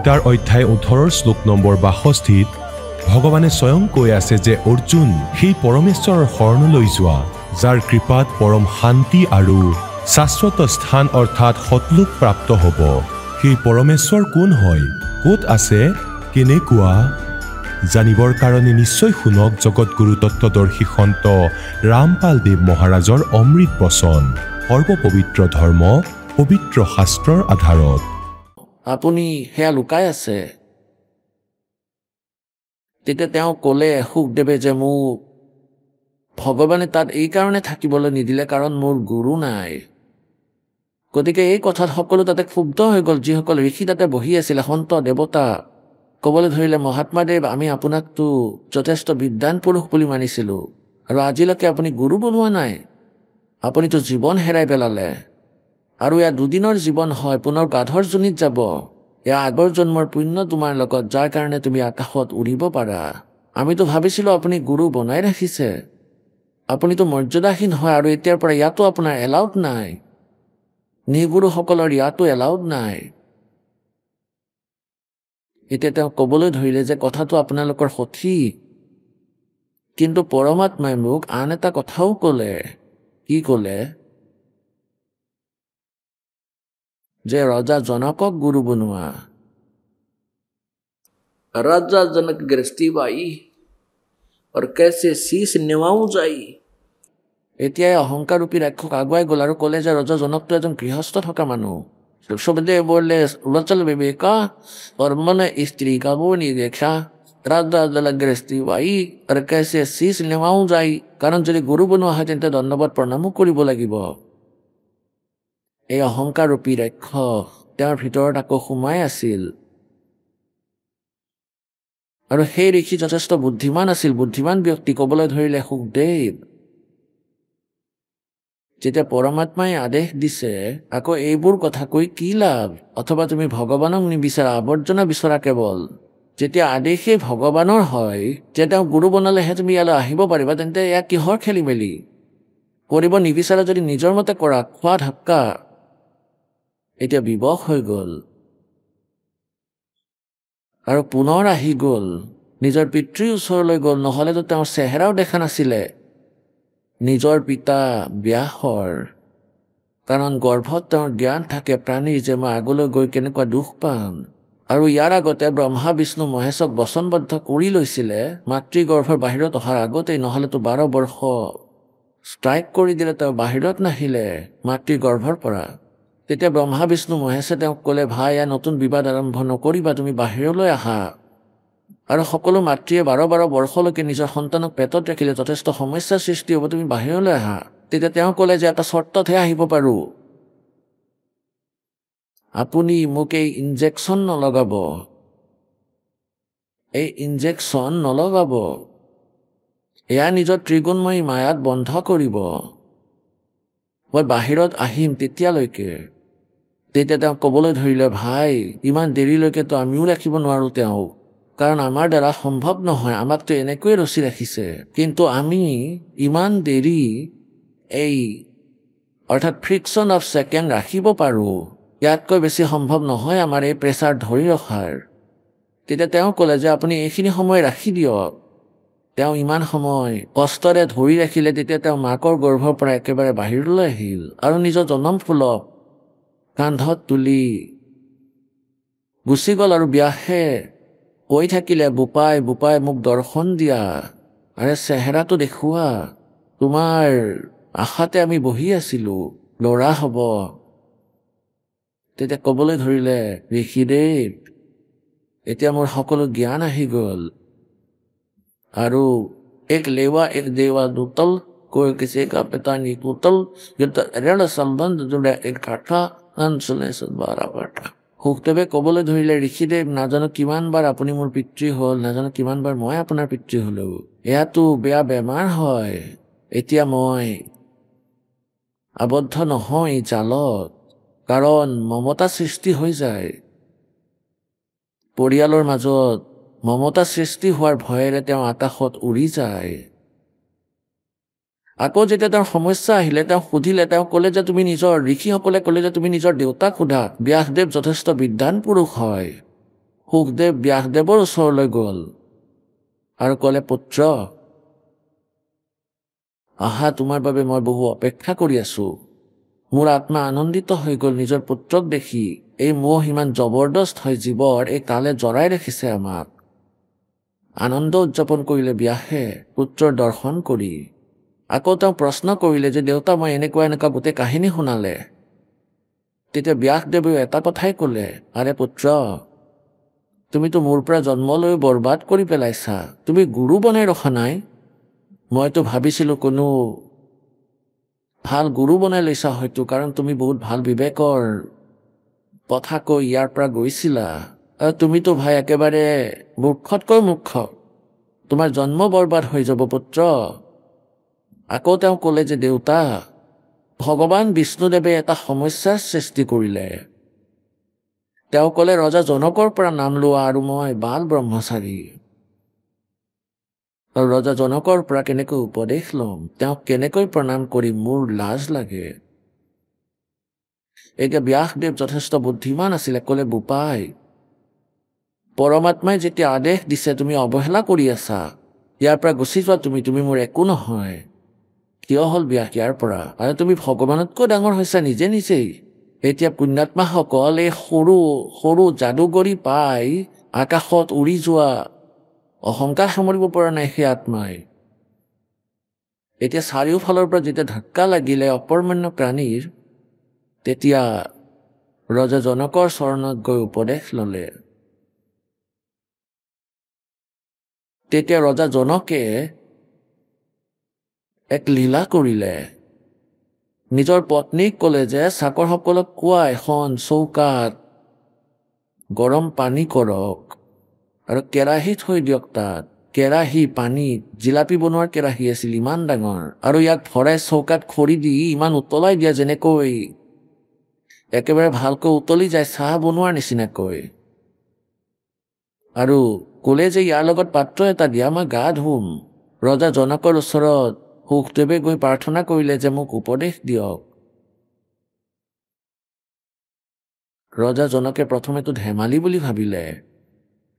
গীতাৰ অধ্যায় 18 শ্লোক নম্বৰ 62 ভগৱানে স্বয়ং কৈ আছে যে অৰ্জুন সেই পৰমেশ্বৰৰ শৰণলৈ যোৱা যাৰ কৃপাত পৰম শান্তি আৰু শাশ্বত স্থান অৰ্থাৎ সতলোক প্ৰাপ্ত হ'ব। সেই পৰমেশ্বৰ কোন হয়, ক'ত আছে, কেনেকুৱা জানিবৰ কাৰণে নিশ্চয় শুনক জগতগুৰু তত্ত্বদৰ্শী সন্ত ৰামপাল দেৱ মহাৰাজৰ অমৃত বচন। সৰ্বপবিত্ৰ ধৰ্ম পবিত্ৰ শাস্ত্ৰৰ আধাৰত। আপুনি সেয়া লুকাই আছে। তেতিয়া তেওঁ ক'লে সুখদেৱে যে মোক ভগৱানে তাত এই কাৰণে থাকিবলৈ নিদিলে কাৰণ মোৰ গুৰু নাই। গতিকে এই কথাত সকলো তাতে ক্ষুব্ধ হৈ গ'ল। যিসকল ঋষি তাতে বহি আছিলে, সন্ত দেৱতা ক'বলৈ ধৰিলে, মহাত্মাদেৱ আমি আপোনাকতো যথেষ্ট বিদ্বান পুৰুষ বুলি মানিছিলোঁ আৰু আজিলৈকে আপুনি গুৰু বনোৱা নাই। আপুনিতো জীৱন হেৰাই পেলালে আৰু এয়া দুদিনৰ জীৱন হয়, পুনৰ গাধৰ জুনিত যাব। এয়া আগৰ জন্মৰ পুণ্য তোমাৰ লগত, যাৰ কাৰণে তুমি আকাশত উৰিব পাৰা। আমিতো ভাবিছিলোঁ আপুনি গুৰু বনাই ৰাখিছে। আপুনিতো মৰ্যাদাহীন হয় আৰু এতিয়াৰ পৰা ইয়াতো আপোনাৰ এলাউড নাই। নিগুৰুসকলৰ ইয়াতো এলাউড নাই। এতিয়া তেওঁ ক'বলৈ ধৰিলে যে কথাটো আপোনালোকৰ সঠিক, কিন্তু পৰমাত্মাই মোক আন এটা কথাও ক'লে। কি ক'লে? যে ৰজা জনকক গুৰু বনোৱা। ৰাজা জনক গৃহস্থী বাই আৰু কেছে শীষ নিমাও যাই। এতিয়া অহংকাৰ ৰূপী ৰাক্ষস আগুৱাই গ'ল আৰু ক'লে যে ৰজা জনকটো এজন গৃহস্থ থকা মানুহ। সুখদেৱ বোলে উলচল বিবেকা और मन स्त्री का वो नहीं देखा राजा जल गृहस्थी बाई और कैसे शीश निमाও যায়। কাৰণ যদি গুৰু বনোৱা হয় তেন্তে দণ্ডবত প্ৰণামো কৰিব লাগিব। এই অহংকাৰ ৰূপী ৰাক্ষস তেওঁৰ ভিতৰত আকৌ সোমাই আছিল আৰু সেই ঋষি যথেষ্ট বুদ্ধিমান আছিল, বুদ্ধিমান ব্যক্তি। ক'বলৈ ধৰিলে সুখদেৱ, যেতিয়া পৰমাত্মাই আদেশ দিছে আকৌ এইবোৰ কথা কৈ কি লাভ? অথবা তুমি ভগৱানক নিবিচাৰা, আৱৰ্জনা বিচৰা কেৱল। যেতিয়া আদেশেই ভগৱানৰ হয়, যে তেওঁ গুৰু বনালেহে তুমি ইয়ালৈ আহিব পাৰিবা, তেন্তে এয়া কিহৰ খেলি মেলি? কৰিব নিবিচাৰা যদি নিজৰ মতে কৰা, খোৱা ধাক্কা। এতিয়া বিবশ হৈ গ'ল আৰু পুনৰ আহি গ'ল, নিজৰ পিতৃৰ ওচৰলৈ গ'ল। নহ'লেতো তেওঁৰ চেহেৰাও দেখা নাছিলে নিজৰ পিতা ব্যাসৰ। কাৰণ গৰ্ভত তেওঁৰ জ্ঞান থাকে প্ৰাণীৰ যে মই আগলৈ গৈ কেনেকুৱা দুখ পাম। আৰু ইয়াৰ আগতে ব্ৰহ্মা বিষ্ণু মহেশক বচনবদ্ধ কৰি লৈছিলে মাতৃগৰ্ভৰ বাহিৰত অহাৰ আগতেই, নহ'লেতো 12 বৰ্ষ ষ্ট্ৰাইক কৰি দিলে তেওঁ বাহিৰত নাহিলে মাতৃগৰ্ভৰ পৰা। তেতিয়া ব্ৰহ্মা বিষ্ণু মহেশে তেওঁক ক'লে, ভাই এয়া নতুন বিবাদ আৰম্ভ নকৰিবা, তুমি বাহিৰলৈ আহা। আৰু সকলো মাতৃয়ে 12 বৰ্ষলৈকে নিজৰ সন্তানক পেটত ৰাখিলে যথেষ্ট সমস্যাৰ সৃষ্টি হ'ব, তুমি বাহিৰলৈ আহা। তেতিয়া তেওঁ ক'লে যে এটা চৰ্ততহে আহিব পাৰোঁ, আপুনি মোক এই ইনজেকশ্যন নলগাব, এই ইনজেকশ্যন নলগাব, এয়া নিজৰ ত্ৰিগুণময়ী মায়াত বন্ধ কৰিব। মই বাহিৰত আহিম তেতিয়ালৈকে। তেতিয়া তেওঁ ক'বলৈ ধৰিলে, ভাই ইমান দেৰিলৈকেতো আমিও ৰাখিব নোৱাৰোঁ তেওঁক, কাৰণ আমাৰ দ্বাৰা সম্ভৱ নহয়, আমাকতো এনেকৈয়ে ৰচি ৰাখিছে। কিন্তু আমি ইমান দেৰি এই অৰ্থাৎ ফ্ৰিকশ্যন অফ ছেকেণ্ড ৰাখিব পাৰোঁ, ইয়াতকৈ বেছি সম্ভৱ নহয় আমাৰ এই প্ৰেছাৰ ধৰি ৰখাৰ। তেতিয়া তেওঁ ক'লে যে আপুনি এইখিনি সময় ৰাখি দিয়ক। তেওঁ ইমান সময় কষ্টৰে ধৰি ৰাখিলে। তেতিয়া তেওঁ মাকৰ গৰ্ভৰ পৰা একেবাৰে বাহিৰলৈ আহিল আৰু নিজৰ জনম ফুলক কান্ধত তুলি গুচি গ'ল। আৰু ব্যাসে কৈ থাকিলে, বোপাই বোপাই মোক দৰ্শন দিয়া, আৰে চেহেৰাটো দেখুওৱা, তোমাৰ আশাতে আমি বহি আছিলোঁ, ল'ৰা হ'ব। তেতিয়া ক'বলৈ ধৰিলে, ঋষিদেৱ এতিয়া মোৰ সকলো জ্ঞান আহি গ'ল আৰু এক লেৱা এক দেৱা দুতল কৈ কিছে কা পিতা নি কুতল ৰেল সম্বন্ধ জুড়ে এক কাঠা অঞ্চলে বাৰাবাটা। সুখদেৱে ক'বলৈ ধৰিলে, ঋষিদেৱ নাজানো কিমানবাৰ আপুনি মোৰ পিতৃ হ'ল, নাজানো কিমানবাৰ মই আপোনাৰ পিতৃ হ'লো। এয়াতো বেয়া বেমাৰ হয়। এতিয়া মই আবদ্ধ নহয় জালত, কাৰণ মমতা সৃষ্টি হৈ যায়। পৰিয়ালৰ মাজত মমতা সৃষ্টি হোৱাৰ ভয়েৰে তেওঁ আকাশত উৰি যায়। আকৌ যেতিয়া তেওঁৰ সমস্যা আহিলে, তেওঁ সুধিলে, তেওঁ ক'লে যে তুমি ঋষিসকলে ক'লে যে তুমি নিজৰ দেউতাক সোধা। ব্যাসদেৱ যথেষ্ট বিদ্বান পুৰুষ হয়, সুখদেৱ ব্যাসদেৱৰ ওচৰলৈ গ'ল আৰু ক'লে, পুত্ৰ, আহা, তোমাৰ বাবে মই বহু অপেক্ষা কৰি আছো। মোৰ আত্মা আনন্দিত হৈ গ'ল নিজৰ পুত্ৰক দেখি। এই মোহ ইমান জবৰদস্ত হয় জীৱৰ, এই কালে জৰাই ৰাখিছে আমাক। আনন্দ উদযাপন কৰিলে ব্যাসে পুত্ৰৰ দৰ্শন কৰি। আকৌ তেওঁ প্ৰশ্ন কৰিলে যে, দেউতা, মই এনেকুৱা গোটেই কাহিনী শুনালে। তেতিয়া ব্যাসদেৱেও এটা কথাই ক'লে, আৰে পুত্ৰ, তুমিতো মোৰ পৰা জন্ম লৈ বৰবাদ কৰি পেলাইছা। তুমি গুৰু বনাই ৰখা নাই। মইতো ভাবিছিলো কোনো ভাল গুৰু বনাই লৈছা হয়তো, কাৰণ তুমি বহুত ভাল বিবেকৰ কথা কৈ ইয়াৰ পৰা গৈছিলা। আৰু তুমিতো ভাই একেবাৰে মূৰ্খতকৈ মূৰ্খ। তোমাৰ জন্ম বৰবাদ হৈ যাব পুত্ৰ। আকৌ তেওঁ ক'লে যে, দেউতা, ভগৱান বিষ্ণুদেৱে এটা সমস্যাৰ সৃষ্টি কৰিলে। তেওঁ ক'লে, ৰজা জনকৰ পৰা নাম লোৱা আৰু মই বাল ব্ৰহ্মচাৰী। আৰু ৰজা জনকৰ পৰা কেনেকৈ উপদেশ ল'ম, তেওঁক কেনেকৈ প্ৰণাম কৰিম, মোৰ লাজ লাগে। এতিয়া ব্যাসদেৱ যথেষ্ট বুদ্ধিমান আছিলে। ক'লে, বোপাই, পৰমাত্মাই যেতিয়া আদেশ দিছে তুমি অৱহেলা কৰি আছা, ইয়াৰ পৰা গুচি যোৱা, তুমি মোৰ একো নহয়। কিয় হ'ল ব্যাস ইয়াৰ পৰা? আৰু তুমি ভগৱানতকৈ ডাঙৰ হৈছা নিজেই। এতিয়া পুণ্যাত্মাসকল এই সৰু সৰু যাদুগৰী পাই আকাশত উৰি যোৱা অহংকাৰ সামৰিব পৰা নাই সেই আত্মাই। এতিয়া চাৰিওফালৰ পৰা যেতিয়া ধাক্কা লাগিলে অপৰমান্য প্ৰাণীৰ, তেতিয়া ৰজা জনকৰ চৰণত গৈ উপদেশ ল'লে। তেতিয়া ৰজা জনকে এক লীলা কৰিলে। নিজৰ পত্নীক ক'লে যে, চাকৰসকলক কোৱা এখন চৌকাত গৰম পানী কৰক আৰু কেৰাহী থৈ দিয়ক তাত। কেৰাহী পানীত, জিলাপি বনোৱাৰ কেৰাহী আছিল ইমান ডাঙৰ, আৰু ইয়াক ভৰাই চৌকাত খৰি দি ইমান উতলাই দিয়া যেনেকৈ একেবাৰে ভালকৈ উতলি যায় চাহ বনোৱাৰ নিচিনাকৈ। আৰু ক'লে যে, ইয়াৰ লগত পাত্ৰ এটা দিয়া, মই গা ধুম। ৰজা জনকৰ ওচৰত সুখদেৱে গৈ প্ৰাৰ্থনা কৰিলে যে, মোক উপদেশ দিয়ক। ৰজা জনকে প্ৰথমেতো ধেমালি বুলি ভাবিলে,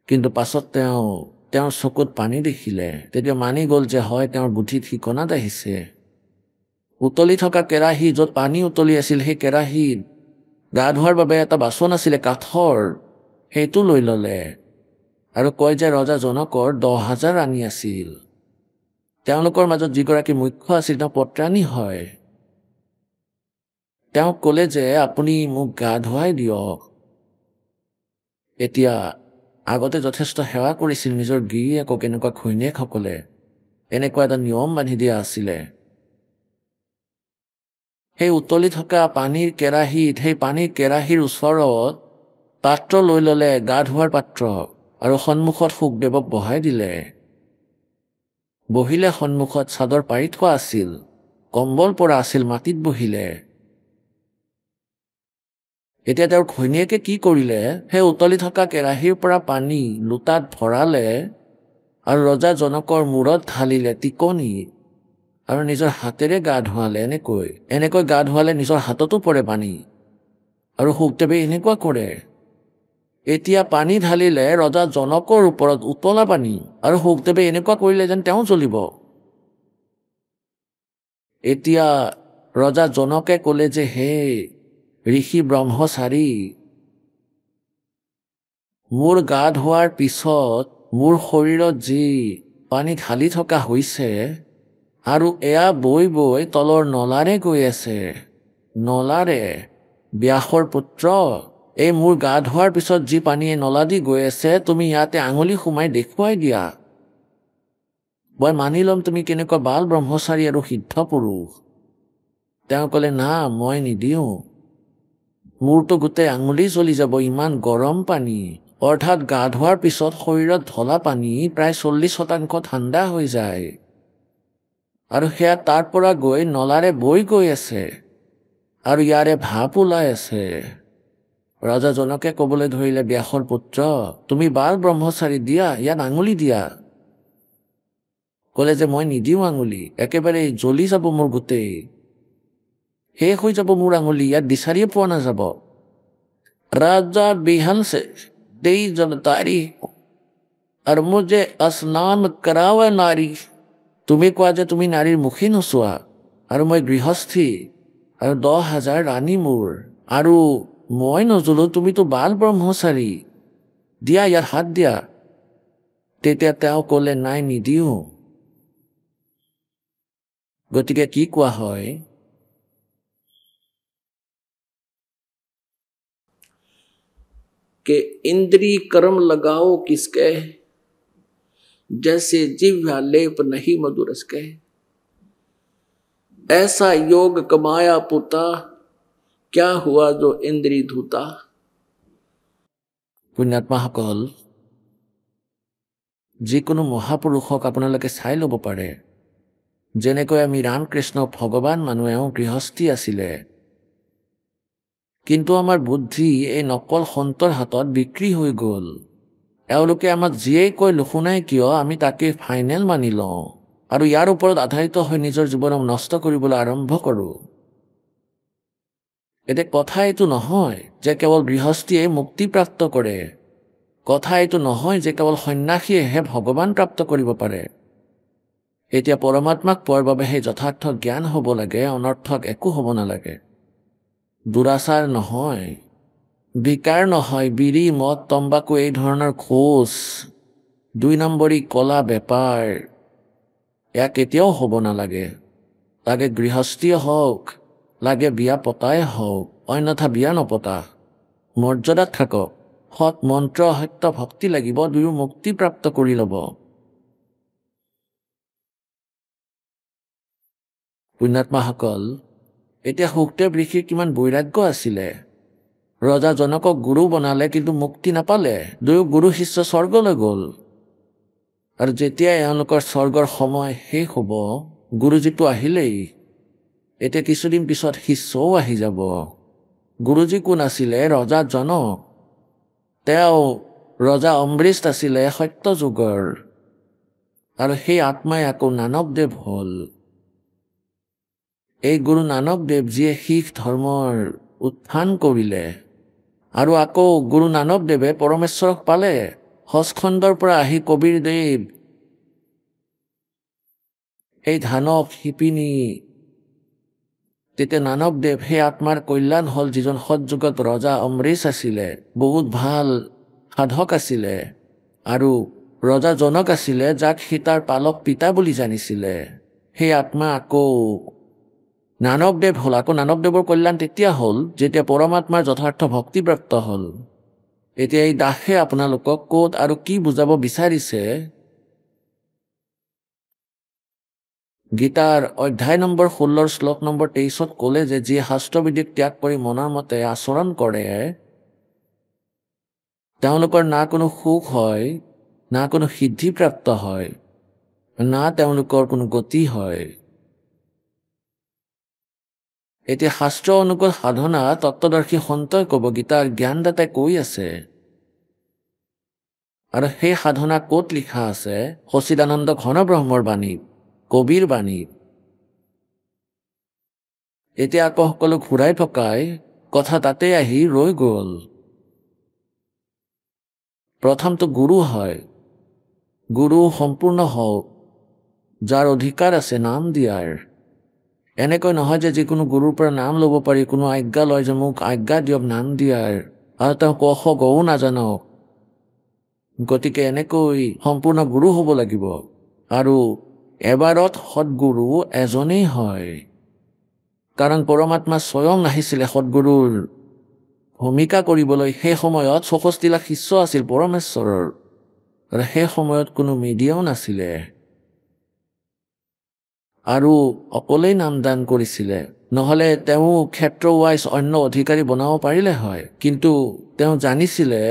কিন্তু পাছত তেওঁৰ চকুত পানী দেখিলে। তেতিয়া মানি গ'ল যে হয়, তেওঁৰ বুদ্ধিত ঠিকনাত আহিছে। উতলি থকা কেৰাহী, য'ত পানী উতলি আছিল, সেই কেৰাহীত গা ধোৱাৰ বাবে এটা বাচন আছিলে কাঠৰ, সেইটো লৈ ল'লে আৰু কয় যে ৰজা জনকৰ 10,000 ৰাণী আছিল। তেওঁলোকৰ মাজত যিগৰাকী মুখ্য আছিল তেওঁ পত্ৰাণী হয়। তেওঁক ক'লে যে, আপুনি মোক গা ধুৱাই দিয়ক। এতিয়া আগতে যথেষ্ট সেৱা কৰিছিল নিজৰ গিৰিয়েকক, এনেকুৱা ঘৈণীয়েকসকলে এনেকুৱা এটা নিয়ম বান্ধি দিয়া আছিলে। সেই উতলি থকা পানীৰ কেৰাহীত, সেই পানীৰ কেৰাহীৰ ওচৰত পাত্ৰ লৈ ল'লে, গা ধোৱাৰ পাত্ৰ, আৰু সন্মুখত সুখদেৱক বহাই দিলে। বহিলে সন্মুখত, চাদৰ পাৰি থোৱা আছিল, কম্বল পৰা আছিল, মাটিত বহিলে। এতিয়া তেওঁৰ ঘৈণীয়েকে কি কৰিলে, সেই উতলি থকা কেৰাহীৰ পৰা পানী লোটাত ভৰালে আৰু ৰজা জনকৰ মূৰত ঢালিলে টিকনি, আৰু নিজৰ হাতেৰে গা ধুৱালে। এনেকৈ গা ধুৱালে নিজৰ হাততো পৰে পানী, আৰু সুখদেৱে এনেকুৱা কৰে। এতিয়া পানী ঢালিলে ৰজা জনকৰ ওপৰত উতলা পানী, আৰু সুখদেৱে এনেকুৱা কৰিলে যেন তেওঁ জ্বলিব। এতিয়া ৰজা জনকে ক'লে যে, হে ঋষি ব্ৰহ্মচাৰী, মোৰ গা ধোৱাৰ পিছত মোৰ শৰীৰত যি পানী ঢালি থকা হৈছে, আৰু এয়া বৈ বৈ তলৰ নলাৰে গৈ আছে। নলাৰে? ব্যাসৰ পুত্ৰ, এই মোৰ গা ধোৱাৰ পিছত যি পানীয়ে নলা দি গৈ আছে, তুমি ইয়াতে আঙুলি সোমাই দেখুৱাই দিয়া। মই মানি ল'ম তুমি কেনেকুৱা বাল ব্ৰহ্মচাৰী আৰু সিদ্ধ পুৰুষ। তেওঁ ক'লে, না, মই নিদিওঁ। মোৰতো গোটেই আঙুলি জ্বলি যাব, ইমান গৰম পানী। অৰ্থাৎ গা ধোৱাৰ পিছত শৰীৰত ঢলা পানী প্ৰায় 40% ঠাণ্ডা হৈ যায়, আৰু সেয়া তাৰ পৰা গৈ নলাৰে বৈ গৈ আছে, আৰু ইয়াৰে ভাপ ওলাই আছে। ৰজা জনকে ক'বলৈ ধৰিলে, ব্যাসৰ পুত্ৰ, তুমি বাল ব্ৰহ্মচাৰী, দিয়া ইয়াত আঙুলি দিয়া। ক'লে যে, মই নিদিওঁ আঙুলি, একেবাৰে জ্বলি যাব মোৰ গোটেই, শেষ হৈ যাব মোৰ আঙুলি, ইয়াত বিচাৰিয়ে পোৱা নাযাব। ৰাজা বিহানছে तेरी जनतारी और मुझे स्नान करावे नारी তুমি কোৱা যে তুমি নাৰীৰ মুখী নোচোৱা আৰু মই গৃহস্থী আৰু 10,000 ৰাণী মোৰ আৰু মই নজলো তুমিতো বাল ব্ৰহ্মচাৰী দিয়া ইয়াৰ হাত দিয়া তেতিয়া তেওঁ ক'লে নাই নিদিওঁ গতিকে কি কোৱা হয় कि इंद्री कर्म लगाओ किसके जैसे जिह्वा लेप नहीं मधुरस के ऐसा योग कमाया पुता क्या हुआ जो इंद्री धूता पुण्यात्माসকল যিকোনো মহাপুৰুষক আপোনালোকে চাই ল'ব পাৰে যেনেকৈ আমি ৰামকৃষ্ণ ভগৱান মানুহেও গৃহস্থী আছিলে কিন্তু আমাৰ বুদ্ধি এই নকল সন্তৰ হাতত বিক্ৰী হৈ গ'ল এওঁলোকে আমাক যিয়েই কৈ নুশুনাই কিয় আমি তাকে ফাইনেল মানি লওঁ আৰু ইয়াৰ ওপৰত আধাৰিত হৈ নিজৰ জীৱনক নষ্ট কৰিবলৈ আৰম্ভ কৰোঁ এতিয়া কথা এইটো নহয় যে কেৱল গৃহস্থীয়ে মুক্তি প্ৰাপ্ত কৰে কথা এইটো নহয় যে কেৱল সন্ন্যাসীয়েহে ভগৱান প্ৰাপ্ত কৰিব পাৰে এতিয়া পৰমাত্মাক পোৱাৰ বাবে সেই যথাৰ্থ জ্ঞান হ'ব লাগে অনৰ্থক একো হ'ব নালাগে দুৰাচাৰ নহয় বিকাৰ নহয় বিৰি মদ তম্বাকু এই ধৰণৰ খোজ 2 নম্বৰী কলা বেপাৰ ইয়াক কেতিয়াও হ'ব নালাগে লাগে গৃহস্থীয়ে হওক লাগে বিয়া পতাই হওক অন্যথা বিয়া নপতা মৰ্যাদাত থাকক সৎ মন্ত্ৰ সত্য ভক্তি লাগিব দুয়ো মুক্তি প্ৰাপ্ত কৰি ল'ব পুণ্যাত্মাসকল এতিয়া সুখদেৱ ঋষিৰ কিমান বৈৰাগ্য আছিলে ৰজা জনকক গুৰু বনালে কিন্তু মুক্তি নাপালে দুয়ো গুৰু শিষ্য স্বৰ্গলৈ গ'ল আৰু যেতিয়া এওঁলোকৰ স্বৰ্গৰ সময় শেষ হ'ব গুৰুজীটো আহিলেই এতিয়া কিছুদিন পিছত শিষ্যও আহি যাব গুৰুজী কোন আছিলে ৰজা জনক তেওঁ ৰজা অমৃষ্ট আছিলে সত্য যুগৰ আৰু সেই আত্মাই আকৌ নানকদেৱ হ'ল এই গুৰু নানকদেৱ যিয়ে শিখ ধৰ্মৰ উত্থান কৰিলে আৰু আকৌ গুৰু নানকদেৱে পৰমেশ্বৰক পালে সচখণ্ডৰ পৰা আহি কবিৰদেৱ এই ধানক শিপিনী তেতিয়া নানকদেৱ সেই আত্মাৰ কল্যাণ হ'ল যিজন সৎযুগত ৰজা অমৃশ আছিলে বহুত ভাল সাধক আছিলে আৰু ৰজা জনক আছিলে যাক সীতাৰ পালক পিতা বুলি জানিছিলে সেই আত্মা আকৌ নানকদেৱ হ'ল আকৌ নানকদেৱৰ কল্যাণ তেতিয়া হ'ল যেতিয়া পৰমাত্মাৰ যথাৰ্থ ভক্তিপ্ৰাপ্ত হ'ল এতিয়া এই দাসে আপোনালোকক ক'ত আৰু কি বুজাব বিচাৰিছে গীতাৰ অধ্যায় নম্বৰ 16 শ্লোক নম্বৰ 23 ক'লে যে যিয়ে শাস্ত্ৰবিধিক ত্যাগ কৰি মনৰ মতে আচৰণ কৰে তেওঁলোকৰ না কোনো সুখ হয় না কোনো সিদ্ধিপ্ৰাপ্ত হয় না তেওঁলোকৰ কোনো গতি হয় এতিয়া শাস্ত্ৰ অনুকূল সাধনা তত্ত্বদৰ্শী সন্তই ক'ব গীতাৰ জ্ঞানদাতাই কৈ আছে আৰু সেই সাধনা ক'ত লিখা আছে সচিদানন্দ ঘন ব্ৰহ্মৰ বাণীত কবিৰ বাণীত এতিয়া আকৌ সকলো ঘূৰাই পকাই কথা তাতে আহি ৰৈ গ'ল প্ৰথমটো গুৰু হয় গুৰু সম্পূৰ্ণ হওক যাৰ অধিকাৰ আছে নাম দিয়াৰ এনেকৈ নহয় যে যিকোনো গুৰুৰ পৰা নাম ল'ব পাৰি কোনো আজ্ঞা লয় যে মোক আজ্ঞা দিয়ক নাম দিয়াৰ আৰু তেওঁ ক খ গও নাজানক গতিকে এনেকৈ সম্পূৰ্ণ গুৰু হ'ব লাগিব আৰু এবাৰত সৎগুৰু এজনেই হয় কাৰণ পৰমাত্মা স্বয়ং আহিছিলে সৎগুৰুৰ ভূমিকা কৰিবলৈ সেই সময়ত 64 লাখ শিষ্য আছিল পৰমেশ্বৰৰ আৰু সেই সময়ত কোনো মিডিয়াও নাছিলে আৰু অকলেই নামদান কৰিছিলে নহ'লে তেওঁ ক্ষেত্ৰ ৱাইজ অন্য অধিকাৰী বনাব পাৰিলে হয় কিন্তু তেওঁ জানিছিলে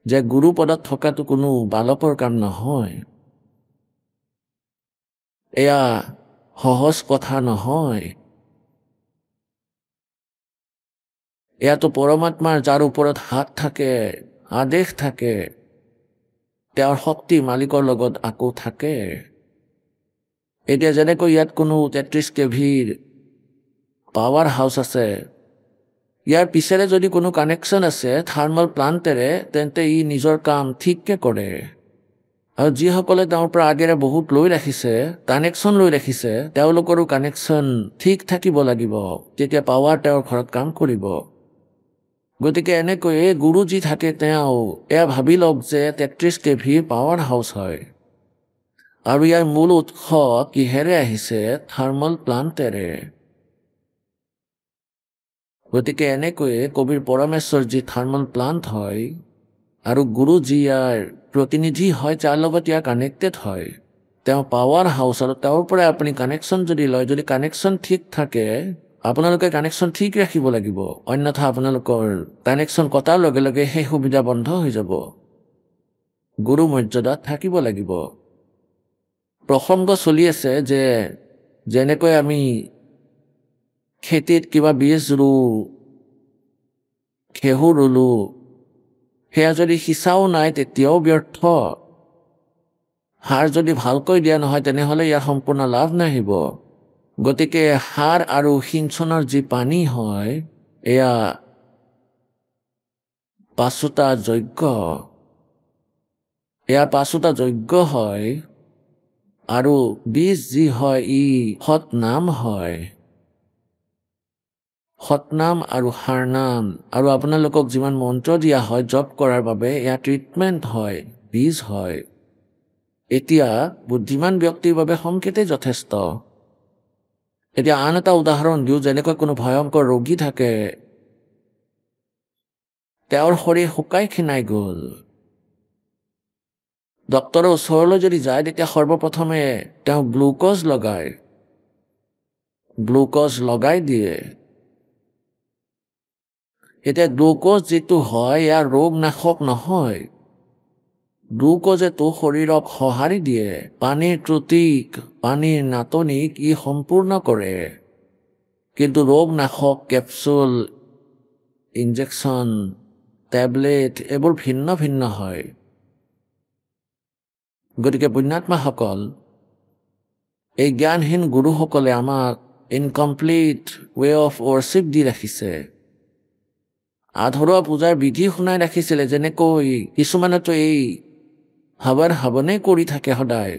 যে গুৰু পদত থকাটো কোনো বালকৰ কাম নহয় এয়া সহজ কথা নহয় এয়াতো পৰমাত্মাৰ যাৰ ওপৰত হাত থাকে আদেশ থাকে তেওঁৰ শক্তি মালিকৰ লগত আকৌ থাকে এতিয়া যেনেকৈ ইয়াত কোনো 33 কেভিৰ পাৱাৰ হাউচ আছে ইয়াৰ পিছেৰে যদি কোনো কানেকশ্যন আছে থাৰ্মেল প্লাণ্টেৰে তেন্তে ই নিজৰ কাম ঠিককৈ কৰে আৰু যিসকলে তেওঁৰ পৰা আগেৰে বহুত লৈ ৰাখিছে কানেকশ্যন লৈ ৰাখিছে তেওঁলোকৰো কানেকশ্যন ঠিক থাকিব লাগিব তেতিয়া পাৱাৰ তেওঁৰ ঘৰত কাম কৰিব গতিকে এনেকৈয়ে গুৰু যি থাকে তেওঁ এয়া ভাবি লওক যে 33 kV পাৱাৰ হাউচ হয় আৰু ইয়াৰ মূল উৎস কিহেৰে আহিছে থাৰ্মেল প্লাণ্টেৰে গতিকে এনেকৈয়ে কবিৰ পৰমেশ্বৰ যি থাৰ্মেল প্লাণ্ট হয় আৰু গুৰু যি ইয়াৰ প্ৰতিনিধি হয় যাৰ লগত ইয়াৰ কানেক্টেড হয় তেওঁ পাৱাৰ হাউচ আৰু তেওঁৰ পৰা আপুনি কানেকশ্যন যদি লয় যদি কানেকশ্যন ঠিক থাকে আপোনালোকে কানেকশ্যন ঠিক ৰাখিব লাগিব অন্যথা আপোনালোকৰ কানেকশ্যন কটাৰ লগে লগে সেই সুবিধা বন্ধ হৈ যাব গুৰু মৰ্যাদাত থাকিব লাগিব প্ৰসংগ চলি আছে যে যেনেকৈ আমি খেতিত কিবা বীজ ঘেঁহু ৰুলো সেয়া যদি সিঁচাও নাই তেতিয়াও ব্যৰ্থ সাৰ যদি ভালকৈ দিয়া নহয় তেনেহ'লে ইয়াৰ সম্পূৰ্ণ লাভ নাহিব গতিকে সাৰ আৰু সিঞ্চনৰ যি পানী হয় এয়া পাঁচোটা যজ্ঞ হয় আৰু বীজ যি হয় ই সৎনাম হয় সৎনাম আৰু সাৰনাম আৰু আপোনালোকক যিমান মন্ত্ৰ দিয়া হয় জপ কৰাৰ বাবে এয়া ট্ৰিটমেণ্ট হয় বীজ হয় এতিয়া বুদ্ধিমান ব্যক্তিৰ বাবে সংকেতেই যথেষ্ট এতিয়া আন এটা উদাহৰণ দিওঁ যেনেকৈ কোনো ভয়ংকৰ ৰোগী থাকে তেওঁৰ শৰীৰ শুকাই ক্ষীণাই গ'ল ডক্তৰৰ ওচৰলৈ যদি যায় তেতিয়া সৰ্বপ্ৰথমে তেওঁ গ্লুক'জ লগাই দিয়ে এতিয়া গ্লুক'জ যিটো হয় ইয়াৰ ৰোগ নাশক নহয় গ্লুক'জেটো শৰীৰক সঁহাৰি দিয়ে পানীৰ ত্ৰুটিক পানীৰ নাটনিক ই সম্পূৰ্ণ কৰে কিন্তু ৰোগ নাশক কেপচুল ইনজেকশ্যন টেবলেট এইবোৰ ভিন্ন ভিন্ন হয় গতিকে পুণ্যাত্মাসকল এই জ্ঞানহীন গুৰুসকলে আমাক ইনকমপ্লিট ৱে অফ ৱৰ্শ্বিপ দি ৰাখিছে আধৰুৱা পূজাৰ বিধি শুনাই ৰাখিছিলে যেনেকৈ কিছুমানেতো এই হাৱনে কৰি থাকে সদায়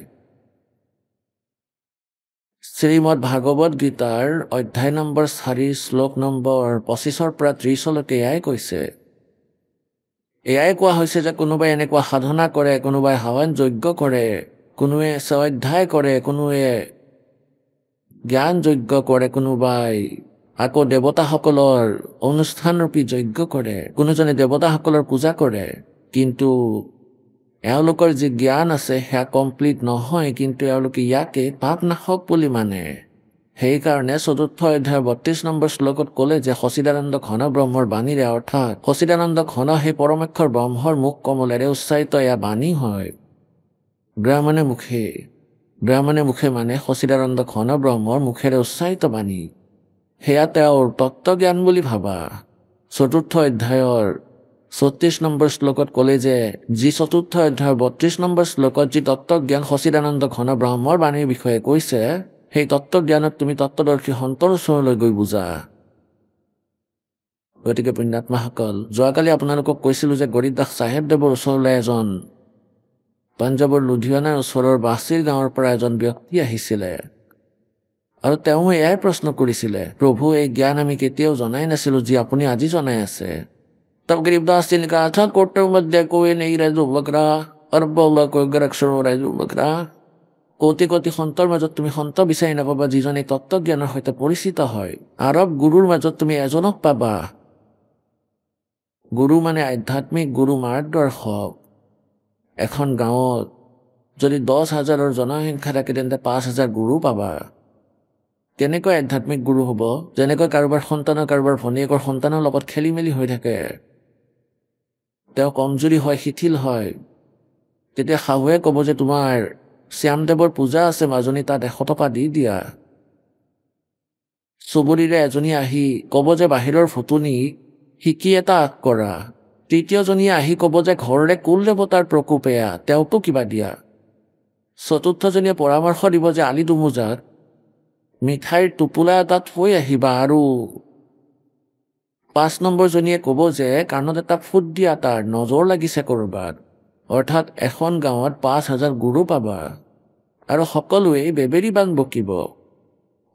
শ্ৰীমদ ভাগৱত গীতাৰ অধ্যায় নম্বৰ 4 শ্লোক নম্বৰ 25 পৰা 30 এয়াই কৈছে এয়াই কোৱা হৈছে যে কোনোবাই এনেকুৱা সাধনা কৰে কোনোবাই হাৱন যজ্ঞ কৰে কোনোৱে স্বাধ্যায় কৰে কোনোৱে জ্ঞান যজ্ঞ কৰে কোনোবাই আকৌ দেৱতাসকলৰ অনুষ্ঠানৰূপী যজ্ঞ কৰে কোনোজনে দেৱতাসকলৰ পূজা কৰে কিন্তু এওঁলোকৰ যি জ্ঞান আছে সেয়া কমপ্লিট নহয় কিন্তু এওঁলোকে ইয়াকে পাপ নাশক বুলি মানে সেইকাৰণে 4ৰ্থ অধ্যায়ৰ 32 নম্বৰ শ্লোকত ক'লে যে সচিদানন্দ ঘন ব্ৰহ্মৰ বাণীৰে অৰ্থাৎ সচিদানন্দ ঘন সেই পৰমেক্ষৰ ব্ৰহ্মৰ মুখ কমলেৰে উচ্চাৰিত এয়া বাণী হয় ব্ৰাহ্মণে মুখে মানে সচিদানন্দ ঘন ব্ৰহ্মৰ মুখেৰে উচ্চাৰিত বাণী সেয়া তেওঁৰ তত্ত্বজ্ঞান বুলি ভাবা 4ৰ্থ অধ্যায়ৰ 36 নম্বৰ শ্লোকত ক'লে যে যি 4ৰ্থ অধ্যায়ৰ 32 নম্বৰ শ্লোকত যি তত্ত্বজ্ঞান সচিদানন্দ ঘন ব্ৰহ্মৰ বাণীৰ বিষয়ে কৈছে সেই তত্ত্বজ্ঞানত তুমি তত্ত্বদৰ্শী সন্তৰ ওচৰলৈ গৈ বুজা গতিকে পুণ্যাত্মাসকল যোৱাকালি আপোনালোকক কৈছিলোঁ যে গৰীবদাস চাহেবদেৱৰ ওচৰলৈ এজন পাঞ্জাৱৰ লুধিয়ানাৰ ওচৰৰ বাছিৰ গাঁৱৰ পৰা এজন ব্যক্তি আহিছিলে আৰু তেওঁ এয়াই প্ৰশ্ন কৰিছিলে প্ৰভু এই জ্ঞান আমি কেতিয়াও জনাই নাছিলোঁ যি আপুনি আজি জনাই আছে তব গৰীবদাস তিনকা আঠা কোটৰ মধ্যে কোৱে নেই ৰাজু বকৰা অৰবলা কৈ গৰক্ষৰ ৰাজু বকৰা কোটি কোটি সন্তৰ মাজত তুমি সন্ত বিচাৰি নাপাবা যিজন এই তত্ত্বজ্ঞানৰ সৈতে পৰিচিত হয় আৰব গুৰুৰ মাজত তুমি এজনক পাবা গুৰু মানে আধ্যাত্মিক গুৰু মাৰ্গদৰ্শক এখন গাঁৱত যদি 10,000ৰ জনসংখ্যা থাকে তেন্তে 5,000 গুৰু পাবা কেনেকৈ আধ্যাত্মিক গুৰু হ'ব যেনেকৈ কাৰোবাৰ সন্তানৰ কাৰোবাৰ ভনীয়েকৰ সন্তানৰ লগত খেলি মেলি হৈ থাকে তেওঁ কমজুৰি হয় শিথিল হয় তেতিয়া শাহুৱে ক'ব যে তোমাৰ শ্যামদেৱৰ পূজা আছে মাজনী তাত 100 টকা দি দিয়া চুবুৰীৰে এজনী আহি ক'ব যে বাহিৰৰ ফুটনি শিকি এটা আগ কৰা তৃতীয়জনীয়ে আহি ক'ব যে ঘৰৰে কুল দেৱতাৰ প্ৰকোপ এয়া তেওঁকো কিবা দিয়া চতুৰ্থজনীয়ে পৰামৰ্শ দিব যে আলি দুমোজাত মিঠাইৰ টোপোলা এটাত থৈ আহিবা আৰু 5 নম্বৰ জনীয়ে ক'ব যে কাণত এটা ফুট দিয়া তাৰ নজৰ লাগিছে ক'ৰবাত, অৰ্থাৎ এখন গাঁৱত 5,000 গুৰু পাবা আৰু সকলোৱে বেবেৰী বাং বকিব।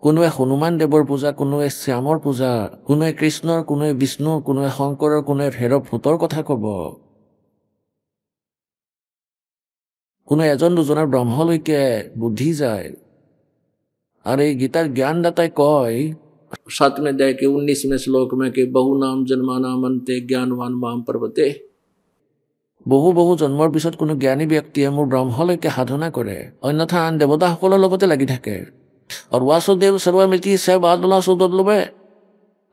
কোনোৱে হনুমান দেৱৰ পূজা, কোনোৱে শ্যামৰ পূজা, কোনোৱে কৃষ্ণৰ, কোনোৱে বিষ্ণুৰ, কোনোৱে শংকৰৰ, কোনোৱে ভৈৰৱ ভূতৰ কথা ক'ব। কোনোৱে এজন দুজনৰ ব্ৰহ্মলৈকে বুদ্ধি যায়। আৰু এই গীতাৰ জ্ঞানদাতাই কয় 7वें अध्याय के 19वें श्लोक में कि बहु नाम जन्मानाम अन्ते ज्ञानवान माम पर्वते। বহু বহু জন্মৰ পিছত কোনো জ্ঞানী ব্যক্তিয়ে মোৰ ব্ৰহ্মলৈকে সাধনা কৰে, অন্যথা আন দেৱতাসকলৰ লগতে লাগি থাকে। আৰু বাসুদেৱ সৰ্বমিতি সে বাদলা সুদলবে,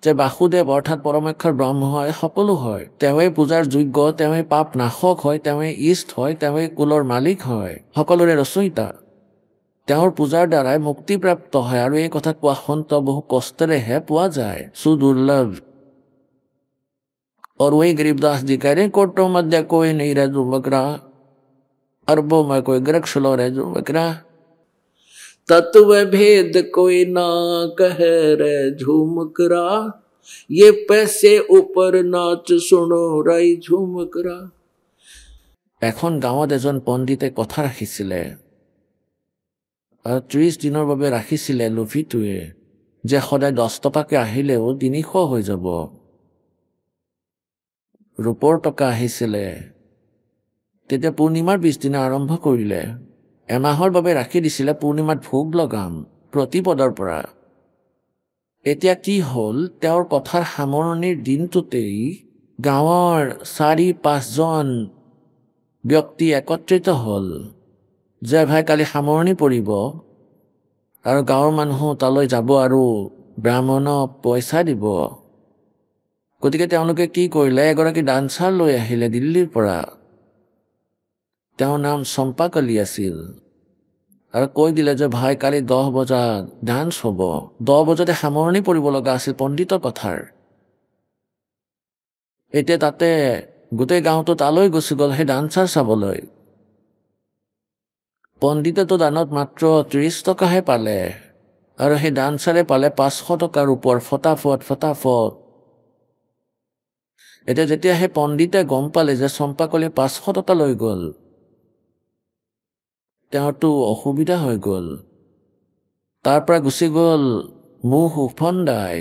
যে বাসুদেৱ অৰ্থাৎ পৰমেশ্বৰ ব্ৰহ্ম হয়, সকলো হয়। তেওঁৱেই পূজাৰ যোগ্য, তেওঁৱেই পাপ নাশক হয়, তেওঁৱেই ইষ্ট হয়, তেওঁৱেই কুলৰ মালিক হয়, সকলোৰে ৰচয়িতা। তেওঁৰ পূজাৰ দ্বাৰাই মুক্তিপ্ৰাপ্ত হয় আৰু এই কথা কোৱা সন্ত বহু কষ্টেৰেহে পোৱা যায়, সুদুৰ্লভ। और वही गरीबदास जी कह रहे कोटों मध्य कोई नहीं रह जू बकरा, अरबों में कोई वृक्ष लो रह जू बकरा, तत्व भेद कोई ना कह रह झूमकरा, ये पैसे ऊपर नाच सुनो राई झूमकरा। এখন গাঁৱত এজন পণ্ডিতে কথা ৰাখিছিলে আৰু 30 দিনৰ বাবে ৰাখিছিলে লুফিটোৱে যে সদায় 10 টকাকে আহিলেও 300 হৈ যাব। ৰূপৰ টকা আহিছিলে। তেতিয়া পূৰ্ণিমাৰ 20 দিনা আৰম্ভ কৰিলে। এমাহৰ বাবে ৰাখি দিছিলে, পূৰ্ণিমাত ভোগ লগাম প্ৰতিপদৰ পৰা। এতিয়া কি হ'ল, তেওঁৰ কথাৰ সামৰণিৰ দিনটোতেই গাঁৱৰ 4-5জন ব্যক্তি একত্ৰিত হ'ল যে ভাই কালি সামৰণি পৰিব আৰু গাঁৱৰ মানুহ তালৈ যাব আৰু ব্ৰাহ্মণক পইচা দিব। গতিকে তেওঁলোকে কি কৰিলে, এগৰাকী ডান্সাৰ লৈ আহিলে দিল্লীৰ পৰা। তেওঁৰ নাম চম্পাকলি আছিল আৰু কৈ দিলে যে ভাই কালি 10 বজাত ডান্স হ'ব। 10 বজাতে সামৰণি পৰিব লগা আছিল পণ্ডিতৰ কথাৰ। এতিয়া তাতে গোটেই গাঁৱটো তালৈ গুচি গ'ল সেই ডান্সাৰ চাবলৈ। পণ্ডিতেতো দানত মাত্ৰ 30 টকাহে পালে আৰু সেই ডান্সাৰে পালে 500 টকাৰ ওপৰ, ফটাফট। এতিয়া যেতিয়া সেই পণ্ডিতে গম পালে যে চম্পাকলি 500 টকা লৈ গ'ল, তেওঁৰতো অসুবিধা হৈ গ'ল। তাৰ পৰা গুচি গ'ল মুখ উফন্দাই।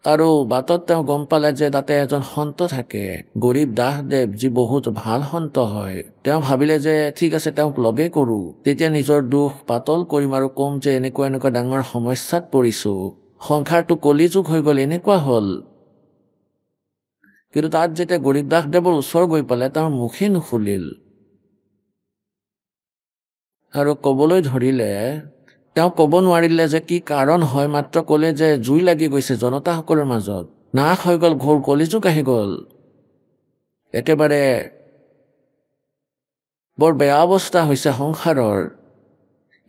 আৰু বাটত তেওঁ গম পালে যে তাতে এজন সন্ত থাকে, গৰীব দাসদেৱ, যি বহুত ভাল সন্ত হয়। তেওঁ ভাবিলে যে ঠিক আছে, তেওঁক লগে কৰোঁ, তেতিয়া নিজৰ দুখ পাতল কৰিম আৰু কম যে এনেকুৱা ডাঙৰ সমস্যাত পৰিছোঁ, সংসাৰটো কলিযুগ হৈ গ'ল, এনেকুৱা হ'ল। কিন্তু তাত যেতিয়া গৰীব দাসদেৱৰ ওচৰ গৈ পালে, তেওঁৰ মুখেই নুখুলিল আৰু ক'বলৈ ধৰিলে। তেওঁ ক'ব নোৱাৰিলে যে কি কাৰণ হয়, মাত্ৰ ক'লে যে জুই লাগি গৈছে জনতাসকলৰ মাজত, নাশ হৈ গ'ল, ঘোৰ কলিযুগ আহি গ'ল, একেবাৰে বৰ বেয়া অৱস্থা হৈছে সংসাৰৰ।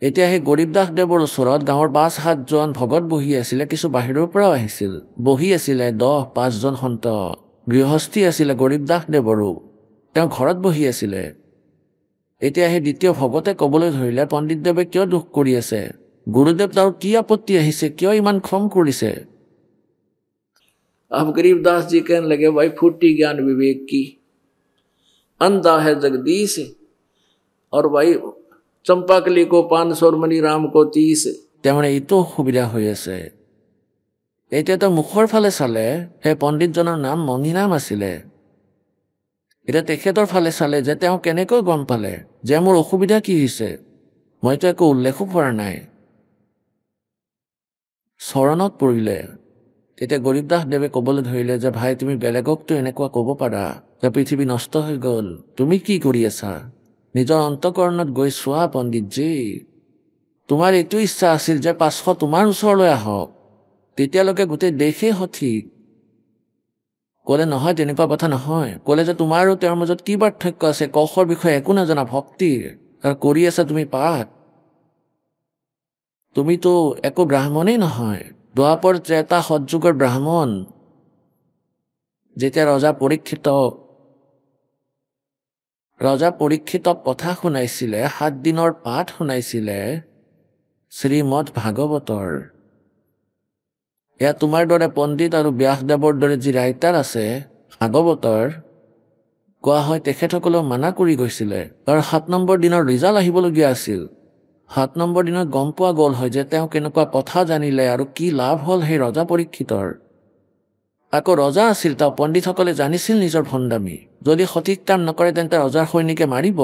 এতিয়া সেই গৰীব দাসদেৱৰ ওচৰত গাঁৱৰ 5-7জন ভকত বহি আছিলে, কিছু বাহিৰৰ পৰাও আহিছিল। বহি আছিলে 10-5জন সন্ত, গৃহস্থী আছিলে গৰীব দাসদেৱৰো, তেওঁ ঘৰত বহি আছিলে। এতিয়া সেই দ্বিতীয় ভকতে ক'বলৈ ধৰিলে, পণ্ডিতদেৱে কিয় দুখ কৰি আছে, গুৰুদেৱ তাৰ কি আপত্তি আহিছে, কিয় ইমান খং কৰিছে। अब गरीबदास जी कहने लगे भाई फूटी ज्ञान विवेक की, अंधा है जगदीश, और भाई चंपाकली को 500 और मणिराम को 30। त्यामुळे এইটো অসুবিধা হৈ আছে। এতিয়াতো মুখৰ ফালে চালে সেই পণ্ডিতজনৰ নাম মণিৰাম আছিলে। এতিয়া তেখেতৰ ফালে চালে যে তেওঁ কেনেকৈ গম পালে যে মোৰ অসুবিধা কি হৈছে, মইতো একো উল্লেখো কৰা নাই। চৰণত পৰিলে। তেতিয়া গৰীব দাসদেৱে ক'বলৈ ধৰিলে যে ভাই তুমি বেলেগকতো এনেকুৱা ক'ব পাৰা যে পৃথিৱী নষ্ট হৈ গ'ল, তুমি কি কৰি আছা, নিজৰ অন্তঃকৰণত গৈ চোৱা পণ্ডিতজী। তোমাৰ এইটো ইচ্ছা আছিল যে 500 তোমাৰ ওচৰলৈ আহক, তেতিয়ালৈকে গোটেই দেশেই সঠিক। ক'লে নহয়, তেনেকুৱা কথা নহয়। ক'লে যে তোমাৰ আৰু তেওঁৰ মাজত কি পাৰ্থক্য আছে, কৌশৰ বিষয়ে একো নাজানা, ভক্তিৰ, আৰু কৰি আছা তুমি পাঠ। তুমিতো একো ব্ৰাহ্মণেই নহয়, দ্বাপৰ ত্ৰেতা সৎযুগৰ ব্ৰাহ্মণ। যেতিয়া ৰজা পৰীক্ষিতক কথা শুনাইছিলে, 7 দিনৰ পাঠ শুনাইছিলে শ্ৰীমদ ভাগৱতৰ, এয়া তোমাৰ দৰে পণ্ডিত আৰু ব্যাসদেৱৰ দৰে যি ৰাইটাৰ আছে ভাগৱতৰ, কোৱা হয় তেখেতসকলেও মানা কৰি গৈছিলে। কাৰণ 7 নম্বৰ দিনৰ ৰিজাল্ট আহিবলগীয়া আছিল। 7 নম্বৰ দিনত গম পোৱা গ'ল হয় যে তেওঁ কেনেকুৱা কথা জানিলে আৰু কি লাভ হ'ল সেই ৰজা পৰীক্ষিতৰ। আকৌ ৰজা আছিল, তেওঁ পণ্ডিতসকলে জানিছিল নিজৰ ভণ্ডামী। যদি সঠিক কাম নকৰে তেন্তে ৰজাৰ সৈনিকে মাৰিব।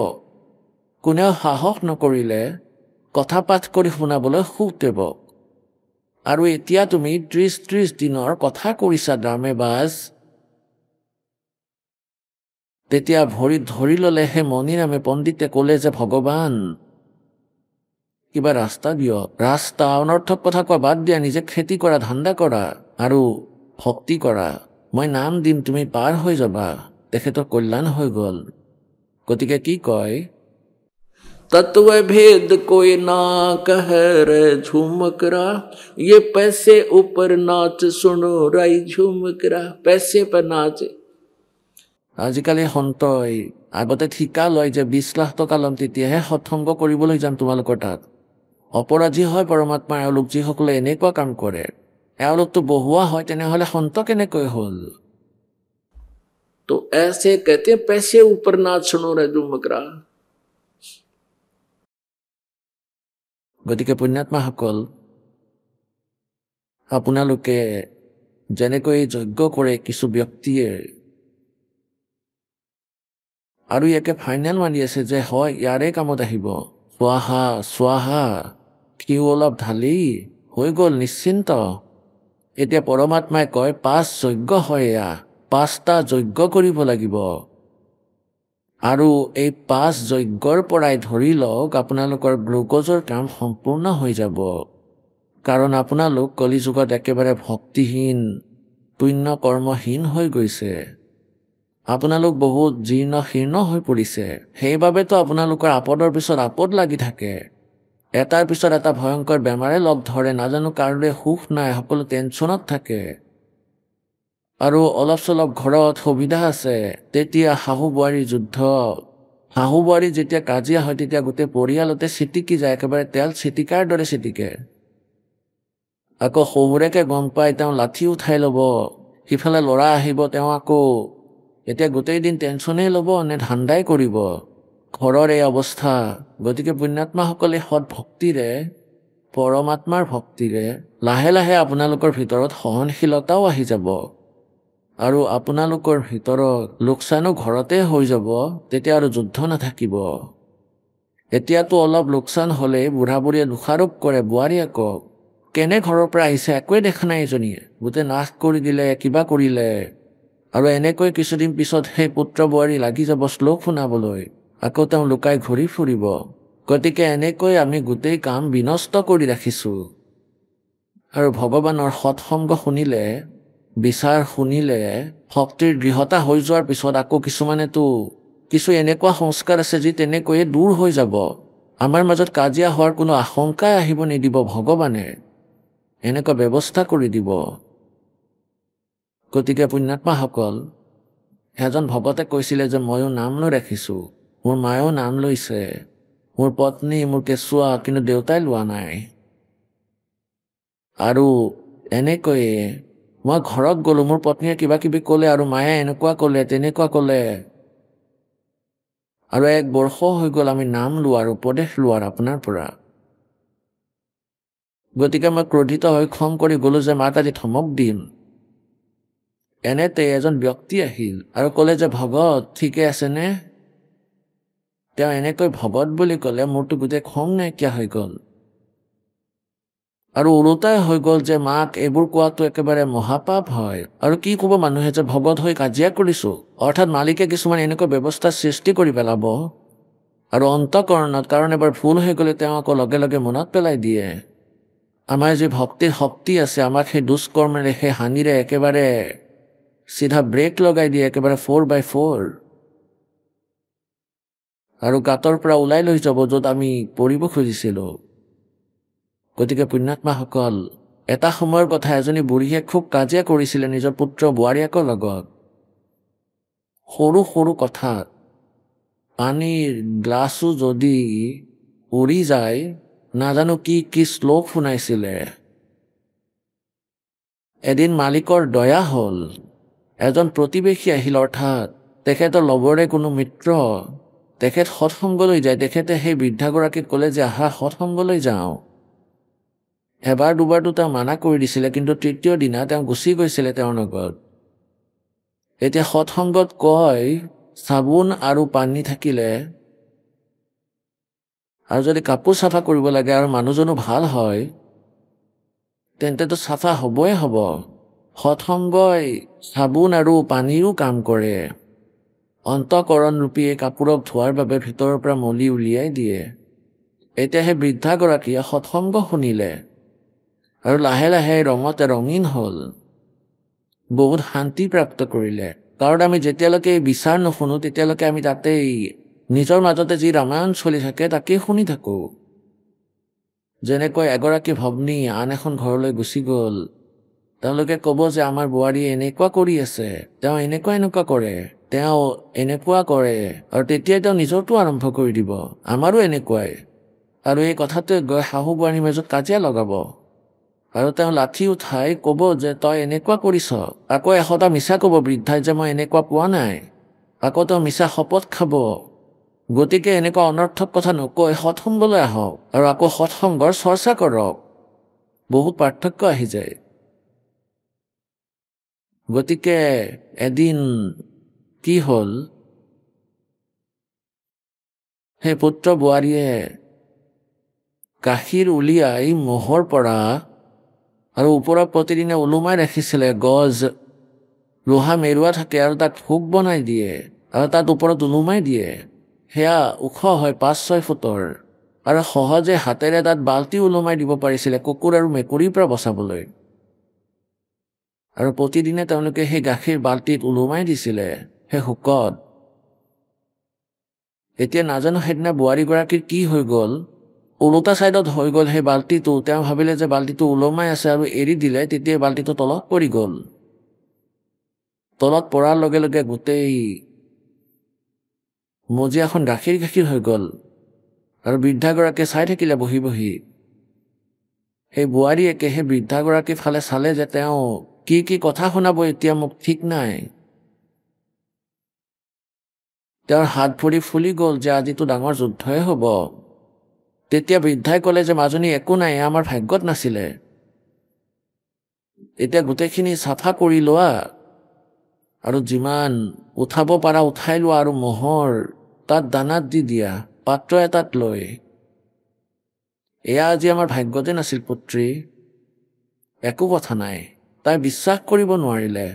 কোনেও সাহস নকৰিলে কথা পাঠ কৰি শুনাবলৈ সুদেৱক। আৰু এতিয়া তুমি 30 দিনৰ কথা কৰিছা ড্ৰামেবাজ। তেতিয়া ভৰিত ধৰি ল'লে সেই মণিৰামে পণ্ডিতে ক'লে যে ভগৱান কিবা ৰাস্তা দিয়ক। ৰাস্তা অনৰ্থক কথা কোৱা বাদ দিয়া, নিজে খেতি কৰা, ধান্দা কৰা আৰু ভক্তি কৰা। মই নাম দিম, তুমি পাৰ হৈ যাবা। তেখেতৰ কল্যাণ হৈ গ'ল। গতিকে কি কয়, तत्व भेद कोई ना कहे रे झुमकरा, ये पैसे ऊपर नाच सुनो राई झुमकरा। पैसे पर नाच। আজিকালি সন্তই আগতে ঠিকা লয় যে 20 লাখ টকা ল'ম, তেতিয়াহে সৎসংগ কৰিবলৈ যাম তোমালোকৰ তাত। অপৰাধী হয় পৰমাত্মা এওঁলোক যিসকলে এনেকুৱা কাম কৰে। এওঁলোকতো বহুৱা হয়, তেনেহ'লে সন্ত কেনেকৈ হ'ল? তো ऐसे कहते पैसे ऊपर नाच सुनो रे झुमकरा। গতিকে পুণ্যাত্মাসকল, আপোনালোকে যেনেকৈ যজ্ঞ কৰে কিছু ব্যক্তিয়ে, আৰু ইয়াকে ফাইনেল মানি আছে যে হয় ইয়াৰে কামত আহিব, স্বাহা স্বাহা, কিও অলপ ঢালি হৈ গ'ল নিশ্চিন্ত। এতিয়া পৰমাত্মাই কয় 5 যজ্ঞ হয়, এয়া 5টা যজ্ঞ কৰিব লাগিব। আৰু এই 5 যজ্ঞৰ পৰাই ধৰি লওক আপোনালোকৰ গ্লুক'জৰ কাম সম্পূৰ্ণ হৈ যাব। কাৰণ আপোনালোক কলিযুগত একেবাৰে ভক্তিহীন, পুণ্য কৰ্মহীন হৈ গৈছে। আপোনালোক বহুত জীৰ্ণ শীৰ্ণ হৈ পৰিছে। সেইবাবেতো আপোনালোকৰ আপদৰ পিছত আপদ লাগি থাকে। এটাৰ পিছত এটা ভয়ংকৰ বেমাৰে লগ ধৰে, নাজানো কাৰোৰে সুখ নাই, সকলো টেনশ্যনত থাকে। আৰু অলপ চলপ ঘৰত সুবিধা আছে, তেতিয়া শাহু বোৱাৰীৰ যুদ্ধ। শাহু বোৱাৰী যেতিয়া কাজিয়া হয় তেতিয়া গোটেই পৰিয়ালতে ছিটিকি যায়, একেবাৰে তেল ছিটিকাৰ দৰে ছিটিকে। আকৌ শহুৰেকে গম পাই তেওঁ লাঠি উঠাই ল'ব, সিফালে ল'ৰা আহিব, তেওঁ আকৌ এতিয়া গোটেই দিন টেনশ্যনেই ল'ব নে ধান্দাই কৰিব। ঘৰৰ এই অৱস্থা। গতিকে পুণ্যাত্মাসকলে সৎ ভক্তিৰে, পৰমাত্মাৰ ভক্তিৰে লাহে লাহে আপোনালোকৰ ভিতৰত সহনশীলতাও আহি যাব। আৰু আপোনালোকৰ ভিতৰত লোকচানো ঘৰতে হৈ যাব, তেতিয়া আৰু যুদ্ধ নাথাকিব। এতিয়াতো অলপ লোকচান হ'লে বুঢ়া বুঢ়ীয়ে দোষাৰোপ কৰে বোৱাৰীয়েকক, কেনে ঘৰৰ পৰা আহিছে একোৱে দেখা নাই এজনীয়ে, গোটেই নাশ কৰি দিলে, কিবা কৰিলে। আৰু এনেকৈ কিছুদিন পিছত সেই পুত্ৰ বোৱাৰী লাগি যাব শ্লোক শুনাবলৈ, আকৌ তেওঁ লুকাই ঘূৰি ফুৰিব। গতিকে এনেকৈ আমি গোটেই কাম বিনষ্ট কৰি ৰাখিছোঁ। আৰু ভগৱানৰ সৎসংগ শুনিলে, বিচাৰ শুনিলে, ভক্তিৰ দৃঢ়তা হৈ যোৱাৰ পিছত আকৌ কিছুমানেতো কিছু এনেকুৱা সংস্কাৰ আছে যি তেনেকৈয়ে দূৰ হৈ যাব। আমাৰ মাজত কাজিয়া হোৱাৰ কোনো আশংকাই আহিব নিদিব ভগৱানে, এনেকুৱা ব্যৱস্থা কৰি দিব। গতিকে পুণ্যাত্মাসকল, এজন ভকতে কৈছিলে যে ময়ো নাম লৈ ৰাখিছোঁ, মোৰ মায়েও নাম লৈছে, মোৰ পত্নী, মোৰ কেঁচুৱা, কিন্তু দেউতাই লোৱা নাই। আৰু এনেকৈয়ে মই ঘৰত গ'লোঁ, মোৰ পত্নীয়ে কিবা কিবি ক'লে আৰু মায়ে এনেকুৱা ক'লে তেনেকুৱা ক'লে। আৰু 1 বৰ্ষ হৈ গ'ল আমি নাম লোৱাৰ, উপদেশ লোৱাৰ আপোনাৰ পৰা। গতিকে মই ক্ৰোধিত হৈ খং কৰি গ'লোঁ যে মাক আজি ধমক দিম। এনেতে এজন ব্যক্তি আহিল আৰু ক'লে যে ভগত ঠিকে আছেনে? তেওঁ এনেকৈ ভগত বুলি ক'লে মোৰতো গোটেই খং নাইকিয়া হৈ গ'ল। আৰু ওলোটাই হৈ গ'ল যে মাক এইবোৰ কোৱাটো একেবাৰে মহাপাপ হয়। আৰু কি ক'ব মানুহে যে ভগত হৈ কাজিয়া কৰিছোঁ, অৰ্থাৎ মালিকে কিছুমান এনেকুৱা ব্যৱস্থা সৃষ্টি কৰি পেলাব। আৰু অন্তঃকৰণত, কাৰণ এবাৰ ভুল হৈ গ'লে তেওঁ আকৌ লগে লগে মনত পেলাই দিয়ে। আমাৰ যি ভক্তিৰ শক্তি আছে, আমাক সেই দুষ্কৰ্মেৰে, সেই হানিৰে একেবাৰে চিধা ব্ৰেক লগাই দিয়ে, একেবাৰে 4x4। আৰু গাঁতৰ পৰা ওলাই লৈ যাব য'ত আমি পৰিব খুজিছিলোঁ। গতিকে পুণ্যাত্মাসকল, এটা সময়ৰ কথা, এজনী বুঢ়ীয়ে খুব কাজিয়া কৰিছিলে নিজৰ পুত্ৰ বোৱাৰীয়েকৰ লগত। সৰু সৰু কথাত পানীৰ গ্লাছো যদি উৰি যায়, নাজানো কি কি শ্লোক শুনাইছিলে। এদিন মালিকৰ দয়া হ'ল, এজন প্ৰতিবেশী আহিল, অৰ্থাৎ তেখেতৰ লগৰে কোনো মিত্ৰ। তেখেত সৎসংগলৈ যায়। তেখেতে সেই বৃদ্ধাগৰাকীক ক'লে যে আহা সৎসংগলৈ যাওঁ। এবাৰ দুবাৰতো তেওঁ মানা কৰি দিছিলে, কিন্তু তৃতীয় দিনা তেওঁ গুচি গৈছিলে তেওঁৰ লগত। এতিয়া সৎসংগত কয় চাবোন আৰু পানী থাকিলে, আৰু যদি কাপোৰ চাফা কৰিব লাগে আৰু মানুহজনো ভাল হয়, তেন্তেতো চাফা হ'বই হ'ব। সৎসংগই চাবোন আৰু পানীৰো কাম কৰে। অন্তঃকৰণৰূপী এই কাপোৰক ধোৱাৰ বাবে ভিতৰৰ পৰা মলি উলিয়াই দিয়ে। এতিয়া সেই বৃদ্ধাগৰাকীয়ে সৎসংগ শুনিলে আৰু লাহে লাহে ৰঙতে ৰঙীন হ'ল, বহুত শান্তি প্ৰাপ্ত কৰিলে। কাৰণ আমি যেতিয়ালৈকে বিচাৰ নুশুনো তেতিয়ালৈকে আমি তাতেই নিজৰ মাজতে যি ৰামায়ণ চলি থাকে তাকেই শুনি থাকোঁ। যেনেকৈ এগৰাকী ভগ্নী আন এখন ঘৰলৈ গুচি গ'ল, তেওঁলোকে ক'ব যে আমাৰ বোৱাৰীয়ে এনেকুৱা কৰি আছে, তেওঁ এনেকুৱা কৰে, তেওঁ এনেকুৱা কৰে, আৰু তেতিয়াই তেওঁ নিজৰটো আৰম্ভ কৰি দিব, আমাৰো এনেকুৱাই। আৰু এই কথাটোৱে গৈ শাহু বোৱাৰীৰ মাজত কাজিয়া লগাব, আৰু তেওঁ লাঠি উঠাই ক'ব যে তই এনেকুৱা কৰিছ। আকৌ 100টা মিছা ক'ব বৃদ্ধাই যে মই এনেকুৱা পোৱা নাই। আকৌ তেওঁ মিছা শপত খাব। গতিকে এনেকুৱা অনৰ্থক কথা নকৈ সৎসংগলৈ আহক আৰু আকৌ সৎসংগৰ চৰ্চা কৰক। বহুত পাৰ্থক্য আহি যায়। গতিকে এদিন কি হ'ল, সেই পুত্ৰ বোৱাৰীয়ে গাখীৰ উলিয়াই মহৰ পৰা আৰু ওপৰত প্ৰতিদিনে ওলোমাই ৰাখিছিলে গজ, লোহা মেৰুৱা থাকে, আৰু তাত ভোগ বনাই দিয়ে আৰু তাত ওপৰত ওলোমাই দিয়ে। সেয়া ওখ হয় 5-6 ফুটৰ, আৰু সহজে হাতেৰে তাত বাল্টি ওলোমাই দিব পাৰিছিলে কুকুৰ আৰু মেকুৰীৰ পৰা বচাবলৈ। আৰু প্ৰতিদিনে তেওঁলোকে সেই গাখীৰ বাল্টিত ওলোমাই দিছিলে সেই হুকত। এতিয়া নাজানো সেইদিনা বোৱাৰীগৰাকীৰ কি হৈ গ'ল, ওলোটা ছাইডত হৈ গ'ল সেই বাল্টিটো। তেওঁ ভাবিলে যে বাল্টিটো ওলোমাই আছে আৰু এৰি দিলে, তেতিয়া বাল্টিটো তলত পৰি গ'ল। তলত পৰাৰ লগে লগে গোটেই মজিয়াখন গাখীৰ হৈ গ'ল, আৰু বৃদ্ধাগৰাকীয়ে চাই থাকিলে বহি বহি। সেই বোৱাৰীয়েকে সেই বৃদ্ধাগৰাকীৰ ফালে চালে যে তেওঁ কি কথা শুনাব এতিয়া মোক ঠিক নাই। তেওঁৰ হাত ভৰি ফুলি গ'ল যে আজিতো ডাঙৰ যুদ্ধই হ'ব। তেতিয়া বৃদ্ধাই ক'লে যে মাজনী একো নাই, আমাৰ ভাগ্যত নাছিলে। এতিয়া গোটেইখিনি চাফা কৰি লোৱা আৰু যিমান উঠাব পাৰা উঠাই লোৱা, আৰু মহৰ তাত দানাত দি দিয়া পাত্ৰ এটাত লৈ। এয়া আজি আমাৰ ভাগ্যতে নাছিল পুত্ৰী। একো কথা নাই। তাই বিশ্বাস কৰিব নোৱাৰিলে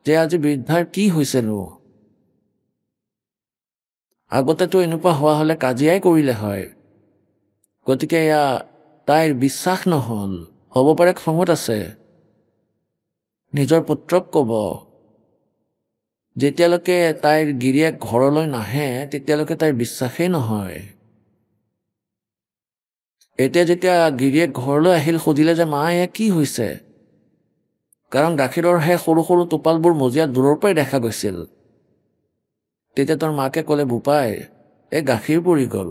যে আজি বৃদ্ধাৰ কি হৈছেনো। আগতেতো এনেকুৱা হোৱা হ'লে কাজিয়াই কৰিলে হয়। গতিকে এয়া তাইৰ বিশ্বাস নহ'ল। হ'ব পাৰে খঙত আছে। নিজৰ পুত্ৰক ক'ব, যেতিয়ালৈকে তাইৰ গিৰিয়েক ঘৰলৈ নাহে তেতিয়ালৈকে তাইৰ বিশ্বাসেই নহয়। এতিয়া যেতিয়া গিৰিয়েক ঘৰলৈ আহিল, সুধিলে যে মা এয়া কি হৈছে, কাৰণ গাখীৰৰ সেই সৰু সৰু টোপালবোৰ মজিয়াত দূৰৰ পৰাই দেখা গৈছিল। তেতিয়া তোৰ মাকে ক'লে, বোপাই এই গাখীৰ পৰি গ'ল,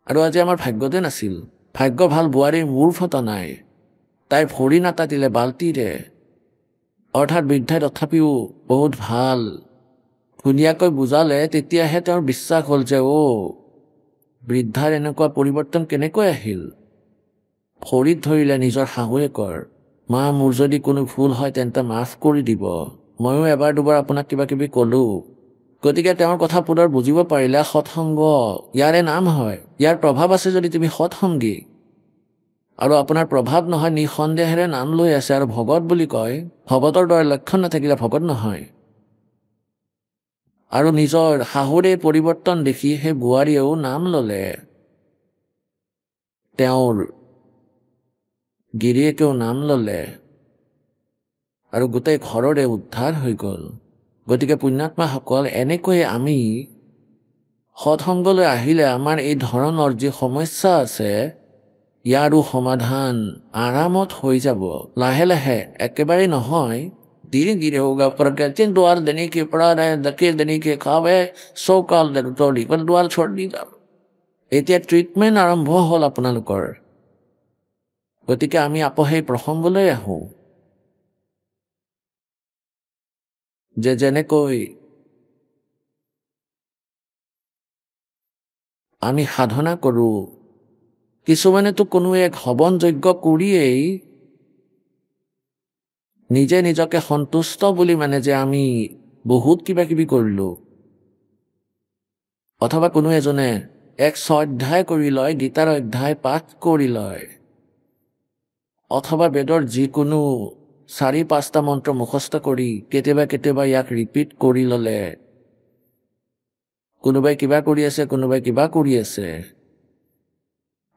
আৰু আজি আমাৰ ভাগ্যতে নাছিল। ভাগ্য ভাল বোৱাৰীৰ মূৰ ফটা নাই, তাই ভৰি নাটাতিলে বাল্টিৰে। অৰ্থাৎ বৃদ্ধাই তথাপিও বহুত ভাল ধুনীয়াকৈ বুজালে। তেতিয়াহে তেওঁৰ বিশ্বাস হ'ল যে বৃদ্ধাৰ এনেকুৱা পৰিৱৰ্তন কেনেকৈ আহিল। ভৰিত ধৰিলে নিজৰ শাহুৱেকৰ, মা মোৰ যদি কোনো ভুল হয় তেন্তে মাফ কৰি দিব, ময়ো এবাৰ দুবাৰ আপোনাক কিবা কিবি ক'লো। গতিকে তেওঁৰ কথা পুনৰ বুজিব পাৰিলে। সৎসংগ ইয়াৰে নাম হয়। ইয়াৰ প্ৰভাৱ আছে যদি তুমি সৎসংগী, আৰু আপোনাৰ প্ৰভাৱ নহয়, নিঃসন্দেহেৰে নাম লৈ আছে আৰু ভগত বুলি কয়। ভগতৰ দৰে লক্ষণ নাথাকিলে ভগত নহয়। আৰু নিজৰ শাহুৰে পৰিৱৰ্তন দেখি সেই বোৱাৰীয়েও নাম ল'লে, তেওঁৰ গিৰিয়েকেও নাম ল'লে, আৰু গোটেই ঘৰৰে উদ্ধাৰ হৈ গ'ল। গতিকে পুণ্যাত্মাসকল, এনেকৈয়ে আমি সৎসংগলৈ আহিলে আমাৰ এই ধৰণৰ যি সমস্যা আছে ইয়াৰো সমাধান আৰামত হৈ যাব। লাহে লাহে, একেবাৰে নহয়, धीरे धीरे होगा। प्रकृति द्वार देने के पड़ा रहे, धके देने के खावे, 100 काल दे तोड़ी पर द्वार छोड़ दिया। এতিয়া ট্ৰিটমেণ্ট আৰম্ভ হ'ল আপোনালোকৰ। গতিকে আমি আকৌ সেই প্ৰসংগলৈ আহোঁ। যে যেনেকৈ আমি সাধনা কৰোঁ, কিছুমানেতো কোনো এক হৱন যজ্ঞ কৰিয়েই নিজে নিজকে সন্তুষ্ট বুলি মানে যে আমি বহুত কিবা কিবি কৰিলোঁ, অথবা কোনো এজনে এক অধ্যায় কৰি লয়, গীতাৰ অধ্যায় পাঠ কৰি লয়, অথবা বেদৰ যিকোনো 4-5টা মন্ত্ৰ মুখস্থ কৰি কেতিয়াবা ইয়াক ৰিপিট কৰি ল'লে, কোনোবাই কিবা কৰি আছে, কোনোবাই কিবা কৰি আছে।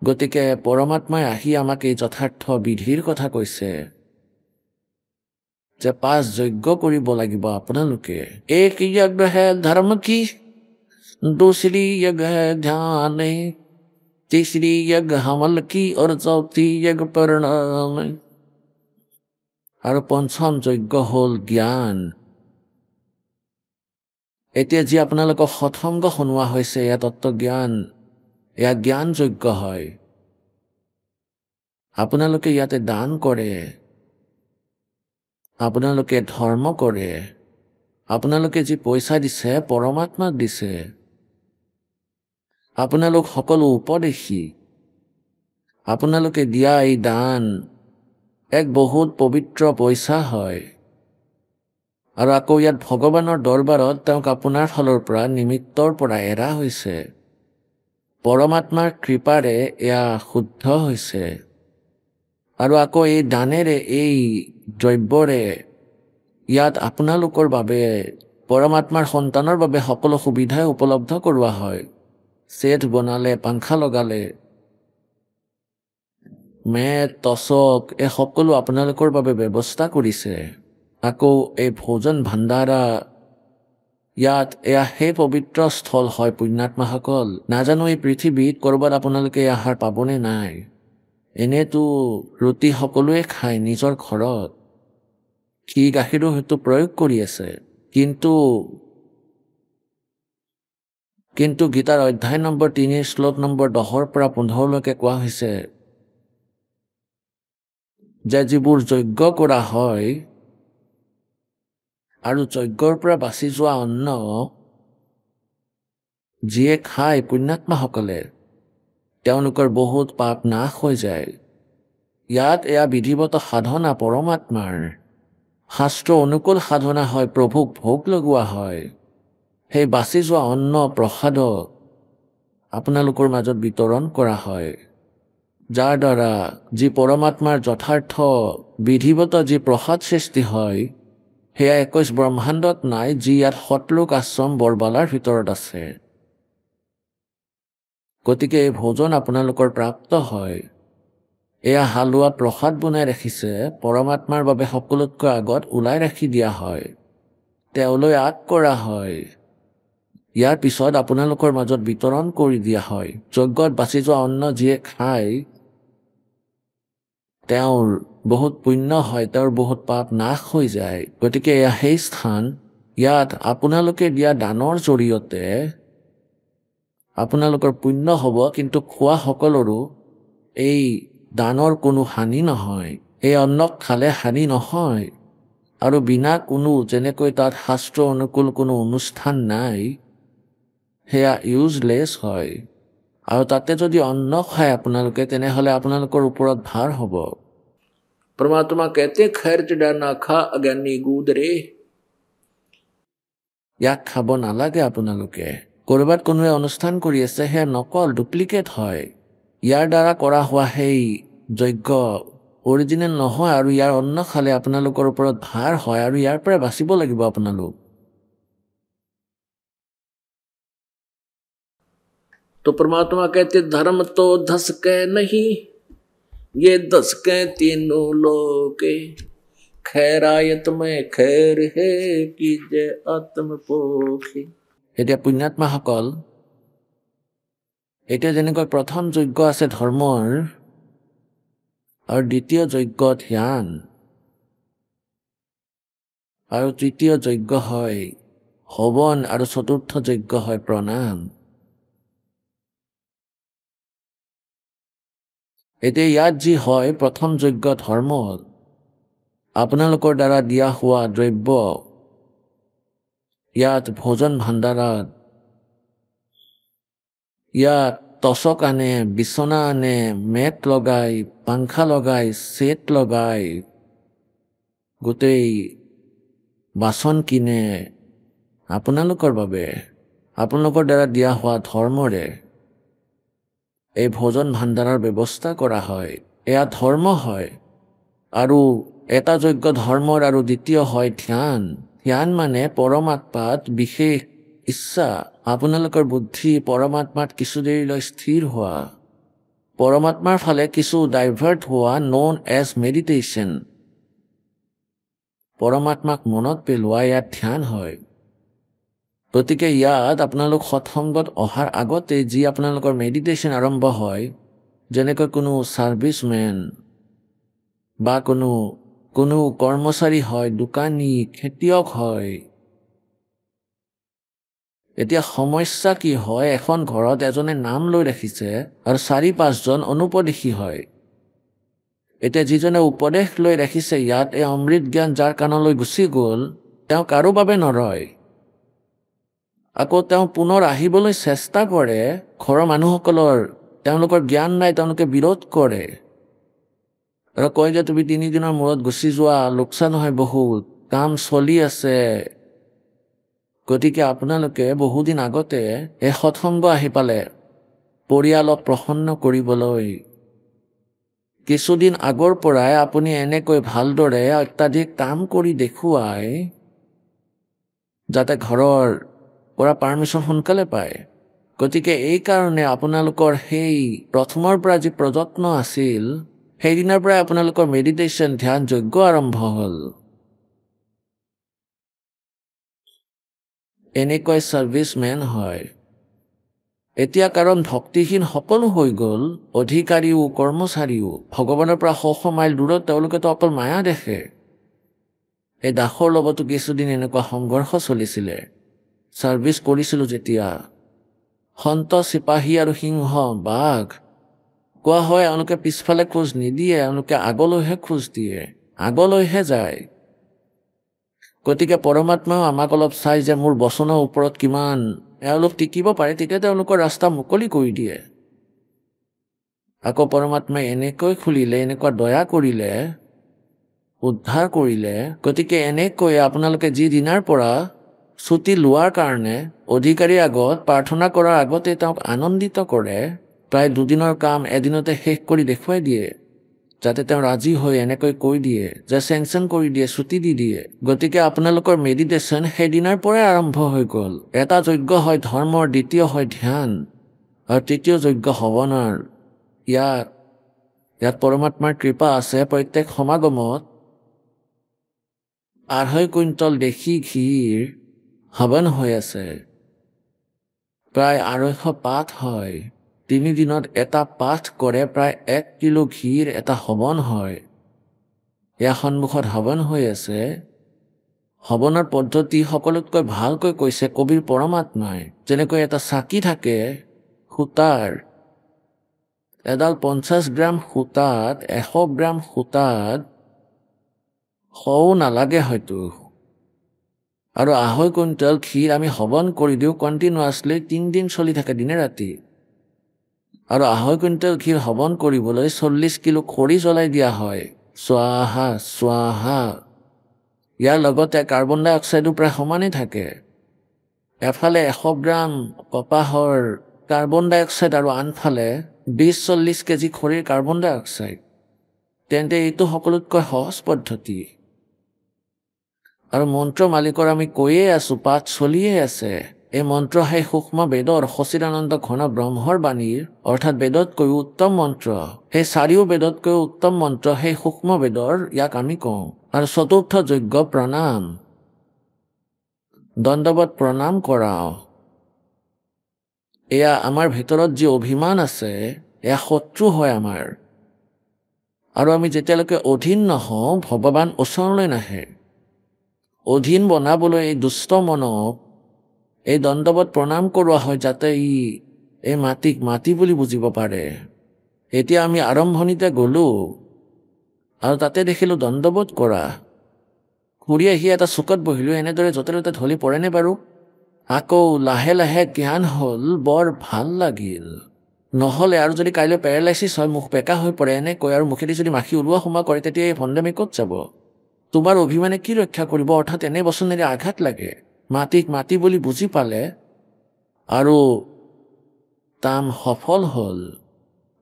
গতিকে পৰমাত্মাই আহি আমাক এই যথাৰ্থ বিধিৰ কথা কৈছে যে 5 যজ্ঞ কৰিব লাগিব আপোনালোকে। এক যজ্ঞ হে ধৰ্ম কি, दूसरी यज्ञ है ध्यान, तीसरी यज्ञ हमल की और चौथी यज्ञ परिणाम, আৰু পঞ্চম যজ্ঞ হ'ল জ্ঞান। এতিয়া যি আপোনালোকক সৎসংগ শুনোৱা হৈছে এয়া তত্ত্বজ্ঞান, এয়া জ্ঞান যজ্ঞ হয়। আপোনালোকে ইয়াতে দান কৰে, আপোনালোকে ধৰ্ম কৰে, আপোনালোকে যি পইচা দিছে পৰমাত্মাক দিছে। আপোনালোক সকলো উপদেশী, আপোনালোকে দিয়া এই দান এক বহুত পবিত্ৰ পইচা হয়, আৰু আকৌ ইয়াত ভগৱানৰ দৰবাৰত তেওঁক আপোনাৰ ফালৰ পৰা নিমিত্তৰ পৰা এৰা হৈছে। পৰমাত্মাৰ কৃপাৰে এয়া শুদ্ধ হৈছে, আৰু আকৌ এই দানেৰে এই দ্ৰব্যৰে ইয়াত আপোনালোকৰ বাবে পৰমাত্মাৰ সন্তানৰ বাবে সকলো সুবিধাই উপলব্ধ কৰোৱা হয়। ছেট বনালে, পাংখা লগালে, মেট টচক এই সকলো আপোনালোকৰ বাবে ব্যৱস্থা কৰিছে। আকৌ এই ভোজন ভাণ্ডাৰা, ইয়াত এয়া সেই পবিত্ৰ স্থল হয় পুণ্যাত্মাসকল। নাজানো এই পৃথিৱীত ক'ৰবাত আপোনালোকে এই আহাৰ পাবনে নাই। এনেতো ৰুটি সকলোৱে খায় নিজৰ ঘৰত, ঘি গাখীৰো হয়তো প্ৰয়োগ কৰি আছে, কিন্তু গীতাৰ অধ্যায় নম্বৰ 3 শ্লোক নম্বৰ 10 পৰা 15লৈকে কোৱা হৈছে যে যিবোৰ যজ্ঞ কৰা হয় আৰু যজ্ঞৰ পৰা বাচি যোৱা অন্ন যিয়ে খায় পুণ্যাত্মাসকলে, তেওঁলোকৰ বহুত পাপ নাশ হৈ যায়। ইয়াত এয়া বিধিৱত সাধনা, পৰমাত্মাৰ শাস্ত্ৰ অনুকূল সাধনা হয়, প্ৰভুক ভোগ লগোৱা হয়। সেই বাচি যোৱা অন্ন প্ৰসাদ আপোনালোকৰ মাজত বিতৰণ কৰা হয়, যাৰ দ্বাৰা যি পৰমাত্মাৰ যথাৰ্থ বিধিৱত যি প্ৰসাদ সৃষ্টি হয় সেয়া 21 ব্ৰহ্মাণ্ডত নাই, যি ইয়াত সতলোক আশ্ৰম বৰবালাৰ ভিতৰত আছে। গতিকে এই ভোজন আপোনালোকৰ প্ৰাপ্ত হয়। এয়া হালোৱা প্ৰসাদ বনাই ৰাখিছে, পৰমাত্মাৰ বাবে সকলোতকৈ আগত ওলাই ৰাখি দিয়া হয়, তেওঁলৈ আগ কৰা হয়। ইয়াৰ পিছত আপোনালোকৰ মাজত বিতৰণ কৰি দিয়া হয়। যজ্ঞত বাচি যোৱা অন্ন যিয়ে খায় তেওঁৰ বহুত পুণ্য হয়, তেওঁৰ বহুত পাপ নাশ হৈ যায়। গতিকে এয়া সেই স্থান, ইয়াত আপোনালোকে দিয়া দানৰ জৰিয়তে আপোনালোকৰ পুণ্য হ'ব, কিন্তু খোৱা সকলৰো এই দানৰ কোনো হানি নহয়। এই অন্নক খালে হানি নহয়, আৰু বিনা কোনো যেনেকৈ তাত শাস্ত্ৰ অনুকূল কোনো অনুষ্ঠান নাই, সেয়া ইউজলেছ হয়। আৰু তাতে যদি অন্ন খায় আপোনালোকে, তেনেহ'লে আপোনালোকৰ ওপৰত ভাৰ হ'ব। परमात्मा कहते खर्च डाना खा अज्ञानी गुदरे, ইয়াক খাব নালাগে আপোনালোকে। ক'ৰবাত কোনোৱে অনুষ্ঠান কৰি আছে, সেয়া নকল, ডুপ্লিকেট হয়। ইয়াৰ দ্বাৰা কৰা হোৱা সেই যজ্ঞ অৰিজিনেল নহয়, আৰু ইয়াৰ অন্ন খালে আপোনালোকৰ ওপৰত ভাৰ হয়, আৰু ইয়াৰ পৰা বাচিব লাগিব আপোনালোক। तो परमात्मा कहते धर्म तो धसके नहीं, ये धसके तीनों लोके, खैरायत में खैर है कीजे आत्म पोखी। এতিয়া পুণ্যাত্মাসকল, এতিয়া যেনেকৈ প্ৰথম যজ্ঞ আছে ধৰ্মৰ, আৰু দ্বিতীয় যজ্ঞ ধ্যান, আৰু তৃতীয় যজ্ঞ হয় হৱন, আৰু চতুৰ্থ যজ্ঞ হয় প্ৰণাম। এতিয়া ইয়াত যি হয় প্ৰথম যজ্ঞ ধৰ্ম, আপোনালোকৰ দ্বাৰা দিয়া হোৱা দ্ৰব্য ইয়াত ভোজন ভাণ্ডাৰত ইয়াত টচক আনে, বিচনা আনে, মেট লগাই, পাংখা লগাই, ছেট লগাই, গোটেই বাচন কিনে আপোনালোকৰ বাবে, আপোনালোকৰ দ্বাৰা দিয়া হোৱা ধৰ্মৰে এই ভোজন ভাণ্ডাৰৰ ব্যৱস্থা কৰা হয়। এয়া ধৰ্ম হয়। আৰু এটা যজ্ঞ ধৰ্মৰ আৰু দ্বিতীয় হয় ধ্যান। ধ্যান মানে পৰমাত্মাত বিশেষ ইচ্ছা, আপোনালোকৰ বুদ্ধি পৰমাত্মাত কিছু দেৰিলৈ স্থিৰ হোৱা, পৰমাত্মাৰ ফালে কিছু ডাইভাৰ্ট হোৱা, ন'ন এজ মেডিটেশ্যন। পৰমাত্মাক মনত পেলোৱা ইয়াত ধ্যান হয়। গতিকে ইয়াত আপোনালোক সৎসংগত অহাৰ আগতে যি আপোনালোকৰ মেডিটেশ্যন আৰম্ভ হয়, যেনেকৈ কোনো ছাৰ্ভিচমেন বা কোনো কৰ্মচাৰী হয়, দোকানী, খেতিয়ক হয়। এতিয়া সমস্যা কি হয়, এখন ঘৰত এজনে নাম লৈ ৰাখিছে আৰু 4-5জন অনুপদেশী হয়। এতিয়া যিজনে উপদেশ লৈ ৰাখিছে ইয়াত এই অমৃত জ্ঞান যাৰ কাণলৈ গুচি গ'ল, তেওঁ কাৰো বাবে নৰয়। আকৌ তেওঁ পুনৰ আহিবলৈ চেষ্টা কৰে, ঘৰৰ মানুহসকলৰ তেওঁলোকৰ জ্ঞান নাই, তেওঁলোকে বিৰোধ কৰে আৰু কয় যে তুমি 3 দিনৰ মূৰত গুচি যোৱা, লোকচান হয় বহুত, কাম চলি আছে। গতিকে আপোনালোকে বহুদিন আগতে এই সৎসংগ আহি পালে পৰিয়ালক প্ৰসন্ন কৰিবলৈ কিছুদিন আগৰ পৰাই আপুনি এনেকৈ ভালদৰে অত্যাধিক কাম কৰি দেখুৱাই যাতে ঘৰৰ পৰা পাৰ্মিশ্যন সোনকালে পায়। গতিকে এই কাৰণে আপোনালোকৰ সেই প্ৰথমৰ পৰা যি প্ৰযত্ন আছিল, সেইদিনাৰ পৰাই আপোনালোকৰ মেডিটেশ্যন ধ্যান যজ্ঞ আৰম্ভ হ'ল। এনেকৈ ছাৰ্ভিচমেন হয়। এতিয়া কাৰণ ভক্তিহীন সকলো হৈ গ'ল, অধিকাৰীও কৰ্মচাৰীও ভগৱানৰ পৰা শ মাইল দূৰত, তেওঁলোকেতো অকল মায়া দেখে। এই দাসৰ লগতো কিছুদিন এনেকুৱা সংঘৰ্ষ চলিছিলে। ছাৰ্ভিচ কৰিছিলোঁ যেতিয়া, সন্ত চিপাহী আৰু সিংহ বাঘ কোৱা হয়, এওঁলোকে পিছফালে খোজ নিদিয়ে, এওঁলোকে আগলৈহে খোজ দিয়ে, আগলৈহে যায়। গতিকে পৰমাত্মাও আমাক অলপ চাই যে মোৰ বচনৰ ওপৰত কিমান এওঁলোক টিকিব পাৰে, তেতিয়া তেওঁলোকৰ ৰাস্তা মুকলি কৰি দিয়ে। আকৌ পৰমাত্মাই এনেকৈ খুলিলে, এনেকুৱা দয়া কৰিলে, উদ্ধাৰ কৰিলে। গতিকে এনেকৈ আপোনালোকে যি দিনাৰ পৰা ছুটি লোৱাৰ কাৰণে অধিকাৰীৰ আগত প্ৰাৰ্থনা কৰাৰ আগতে তেওঁক আনন্দিত কৰে, প্ৰায় 2 দিনৰ কাম এদিনতে শেষ কৰি দেখুৱাই দিয়ে, যাতে তেওঁ ৰাজি হৈ এনেকৈ কৈ দিয়ে যে চেংচন কৰি দিয়ে, ছুটি দি দিয়ে। গতিকে আপোনালোকৰ মেডিটেশ্যন সেইদিনাৰ পৰাই আৰম্ভ হৈ গ'ল। এটা যজ্ঞ হয় ধৰ্মৰ, দ্বিতীয় হয় ধ্যান আৰু তৃতীয় যজ্ঞ হৱনৰ। ইয়াত পৰমাত্মাৰ কৃপা আছে। প্ৰত্যেক সমাগমত 2.5 কুইণ্টল দেশী ঘিৰ হৱন হৈ আছে। প্ৰায় 250 পাঠ হয়। 3 দিনত এটা পাঠ কৰে, প্ৰায় 1 কিলো ঘিৰ এটা হৱন হয়। এয়া সন্মুখত হৱন হৈ আছে। হৱনৰ পদ্ধতি সকলোতকৈ ভালকৈ কৈছে কবিৰ পৰমাত্মাই। যেনেকৈ এটা চাকি থাকে সূতাৰ, এডাল 50 গ্ৰাম সূতাত 100 গ্ৰাম সূতাত শও নালাগে হয়তো, আৰু 2.5 কুইণ্টল ঘিৰ আমি হৱন কৰি দিওঁ কণ্টিনিউৱাছলি, 3 দিন চলি থাকে দিনে ৰাতি। আৰু 2.5 কুইণ্টল ঘিৰ হৱন কৰিবলৈ 40 কিলো খৰি জ্বলাই দিয়া হয়। স্বাহা স্বাহা। ইয়াৰ লগতে কাৰ্বন ডাই অক্সাইডো প্ৰায় সমানেই থাকে। এফালে 100 গ্ৰাম কপাহৰ কাৰ্বন ডাই অক্সাইড আৰু আনফালে 20-40 কেজি খৰিৰ কাৰ্বন ডাই অক্সাইড। তেন্তে এইটো সকলোতকৈ সহজ পদ্ধতি। আৰু মন্ত্ৰ মালিকৰ আমি কৈয়ে আছো, পাঠ চলিয়ে আছে। এই মন্ত্ৰ সেই সূক্ষ্ম বেদৰ সচিদানন্দ ঘন ব্ৰহ্মৰ বাণীৰ, অৰ্থাৎ বেদতকৈও উত্তম মন্ত্ৰ, সেই 4 বেদতকৈও উত্তম মন্ত্ৰ সেই সূক্ষ্ম বেদৰ, ইয়াক আমি কওঁ। আৰু চতুৰ্থ যজ্ঞ প্ৰণাম, দণ্ডৱত প্ৰণাম কৰাও। এয়া আমাৰ ভিতৰত যি অভিমান আছে, এয়া শত্ৰু হয় আমাৰ। আৰু আমি যেতিয়ালৈকে অধীন নহওঁ, ভগৱান ওচৰলৈ নাহে। অধীন বনাবলৈ এই দুষ্ট মনক এই দণ্ডৱত প্ৰণাম কৰোৱা হয়, যাতে এই মাটিক মাটি বুলি বুজিব পাৰে। এতিয়া আমি আৰম্ভণিতে গ'লো আৰু তাতে দেখিলোঁ দণ্ডৱত কৰা। ঘূৰি আহি এটা চুকত বহিলোঁ, এনেদৰে য'তে ত'তে ঢলি পৰেনে বাৰু? আকৌ লাহে লাহে জ্ঞান হ'ল, বৰ ভাল লাগিল। নহ'লে আৰু যদি কাইলৈ পেৰালাইচিছ হয়, মুখ বেকা হৈ পৰে এনেকৈ, আৰু মুখেদি যদি মাখি ওলোৱা সোমোৱা কৰে, তেতিয়া এই ভণ্ডামি ক'ত যাব? তোমাৰ অভিমানে কি ৰক্ষা কৰিব? অৰ্থাৎ এনে বচনেৰে আঘাত লাগে। মাটিক মাটি বুলি বুজি পালে আৰু কাম সফল হ'ল।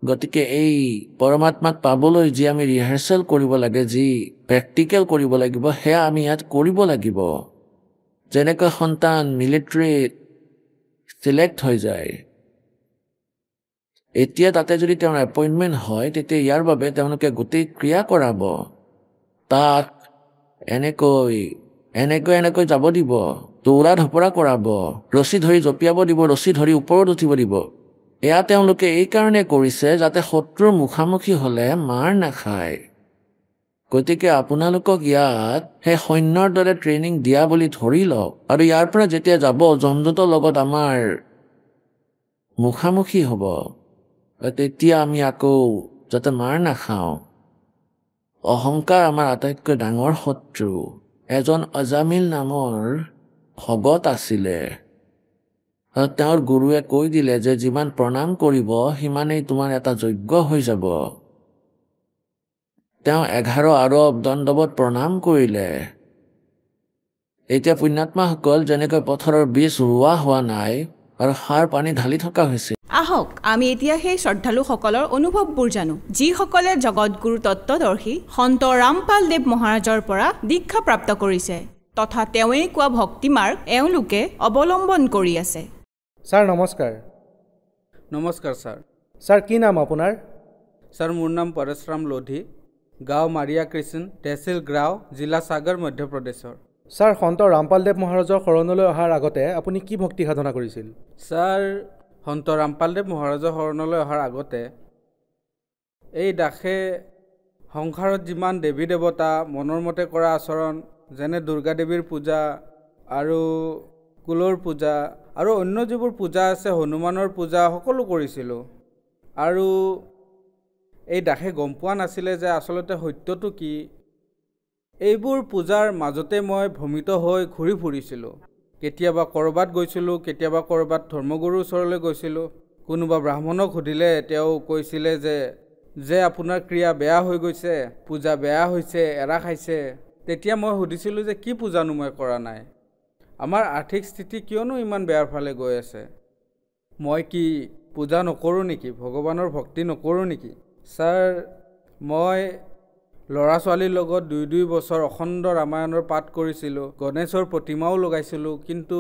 গতিকে এই পৰমাত্মাক পাবলৈ যি আমি ৰিহাৰ্চেল কৰিব লাগে, যি প্ৰেক্টিকেল কৰিব লাগিব, সেয়া আমি ইয়াত কৰিব লাগিব। যেনেকৈ সন্তান মিলিটাৰীত চিলেক্ট হৈ যায়, এতিয়া তাতে যদি তেওঁৰ এপইণ্টমেণ্ট হয়, তেতিয়া ইয়াৰ বাবে তেওঁলোকে গোটেই ক্ৰিয়া কৰাব। তাক এনেকৈ যাব দিব, দৌৰা ধপৰা কৰাব, ৰছী ধৰি জঁপিয়াব দিব, ৰছী ধৰি ওপৰত উঠিব দিব। এয়া তেওঁলোকে এইকাৰণে কৰিছে যাতে শত্ৰুৰ মুখামুখি হ'লে মাৰ নাখায়। গতিকে আপোনালোকক ইয়াত সেই সৈন্যৰ দৰে ট্ৰেইনিং দিয়া বুলি ধৰি লওক, আৰু ইয়াৰ পৰা যেতিয়া যাব যমদূতৰ লগত আমাৰ মুখামুখি হ'ব, তেতিয়া আমি আকৌ যাতে মাৰ নাখাওঁ। অহংকাৰ আমাৰ আটাইতকৈ ডাঙৰ শত্ৰু। এজন অজামিল নামৰ ভগত আছিলে, তেওঁৰ গুৰুৱে কৈ দিলে যে যিমান প্ৰণাম কৰিব সিমানেই তোমাৰ এটা যজ্ঞ হৈ যাব। তেওঁ 11 আৰব দণ্ডৱত প্ৰণাম কৰিলে। এতিয়া পুণ্যাত্মাসকল যেনেকৈ পথাৰৰ বীজ ৰোৱা হোৱা নাই আৰু সাৰ পানী ঢালি থকা হৈছে। আহক আমি এতিয়া সেই শ্ৰদ্ধালুসকলৰ অনুভৱবোৰ জানো, যিসকলে জগতগুৰু তত্ত্বদৰ্শী সন্ত ৰামপাল দেৱ মহাৰাজৰ পৰা দীক্ষা প্ৰাপ্ত কৰিছে তথা তেওঁৱেই কোৱা ভক্তি মাৰ্গ এওঁলোকে অৱলম্বন কৰি আছে। ছাৰ নমস্কাৰ। নমস্কাৰ ছাৰ। ছাৰ কি নাম আপোনাৰ? ছাৰ মোৰ নাম পৰেশৰাম লোধি, গাঁও মাৰিয়া কৃষ্ণ, তহচিল গাঁও, জিলা সাগৰ, মধ্যপ্ৰদেশৰ। ছাৰ সন্ত ৰামপালদেৱ মহাৰাজৰ শৰণলৈ অহাৰ আগতে আপুনি কি ভক্তি সাধনা কৰিছিল? ছাৰ সন্ত ৰামপালদেৱ মহাৰাজৰ শৰণলৈ অহাৰ আগতে এই দাসে সংসাৰত যিমান দেৱী দেৱতা মনৰ মতে কৰা আচৰণ, যেনে দুৰ্গা দেৱীৰ পূজা আৰু কুলৰ পূজা আৰু অন্য যিবোৰ পূজা আছে, হনুমানৰ পূজা, সকলো কৰিছিলোঁ। আৰু এই দাসে গম পোৱা নাছিলে যে আচলতে সত্যটো কি। এইবোৰ পূজাৰ মাজতে মই ভ্ৰমিত হৈ ঘূৰি ফুৰিছিলোঁ। কেতিয়াবা ক'ৰবাত গৈছিলোঁ, কেতিয়াবা ক'ৰবাত ধৰ্মগুৰুৰ ওচৰলৈ গৈছিলোঁ। কোনোবা ব্ৰাহ্মণক সুধিলে তেওঁ কৈছিলে যে আপোনাৰ ক্ৰিয়া বেয়া হৈ গৈছে, পূজা বেয়া হৈছে, এৰা খাইছে। তেতিয়া মই সুধিছিলোঁ যে কি পূজানো মই কৰা নাই, আমাৰ আৰ্থিক স্থিতি কিয়নো ইমান বেয়াৰ ফালে গৈ আছে, মই কি পূজা নকৰোঁ নেকি, ভগৱানৰ ভক্তি নকৰোঁ নেকি? ছাৰ মই ল'ৰা ছোৱালীৰ লগত 2 বছৰ অখণ্ড ৰামায়ণৰ পাঠ কৰিছিলোঁ, গণেশৰ প্ৰতিমাও লগাইছিলোঁ, কিন্তু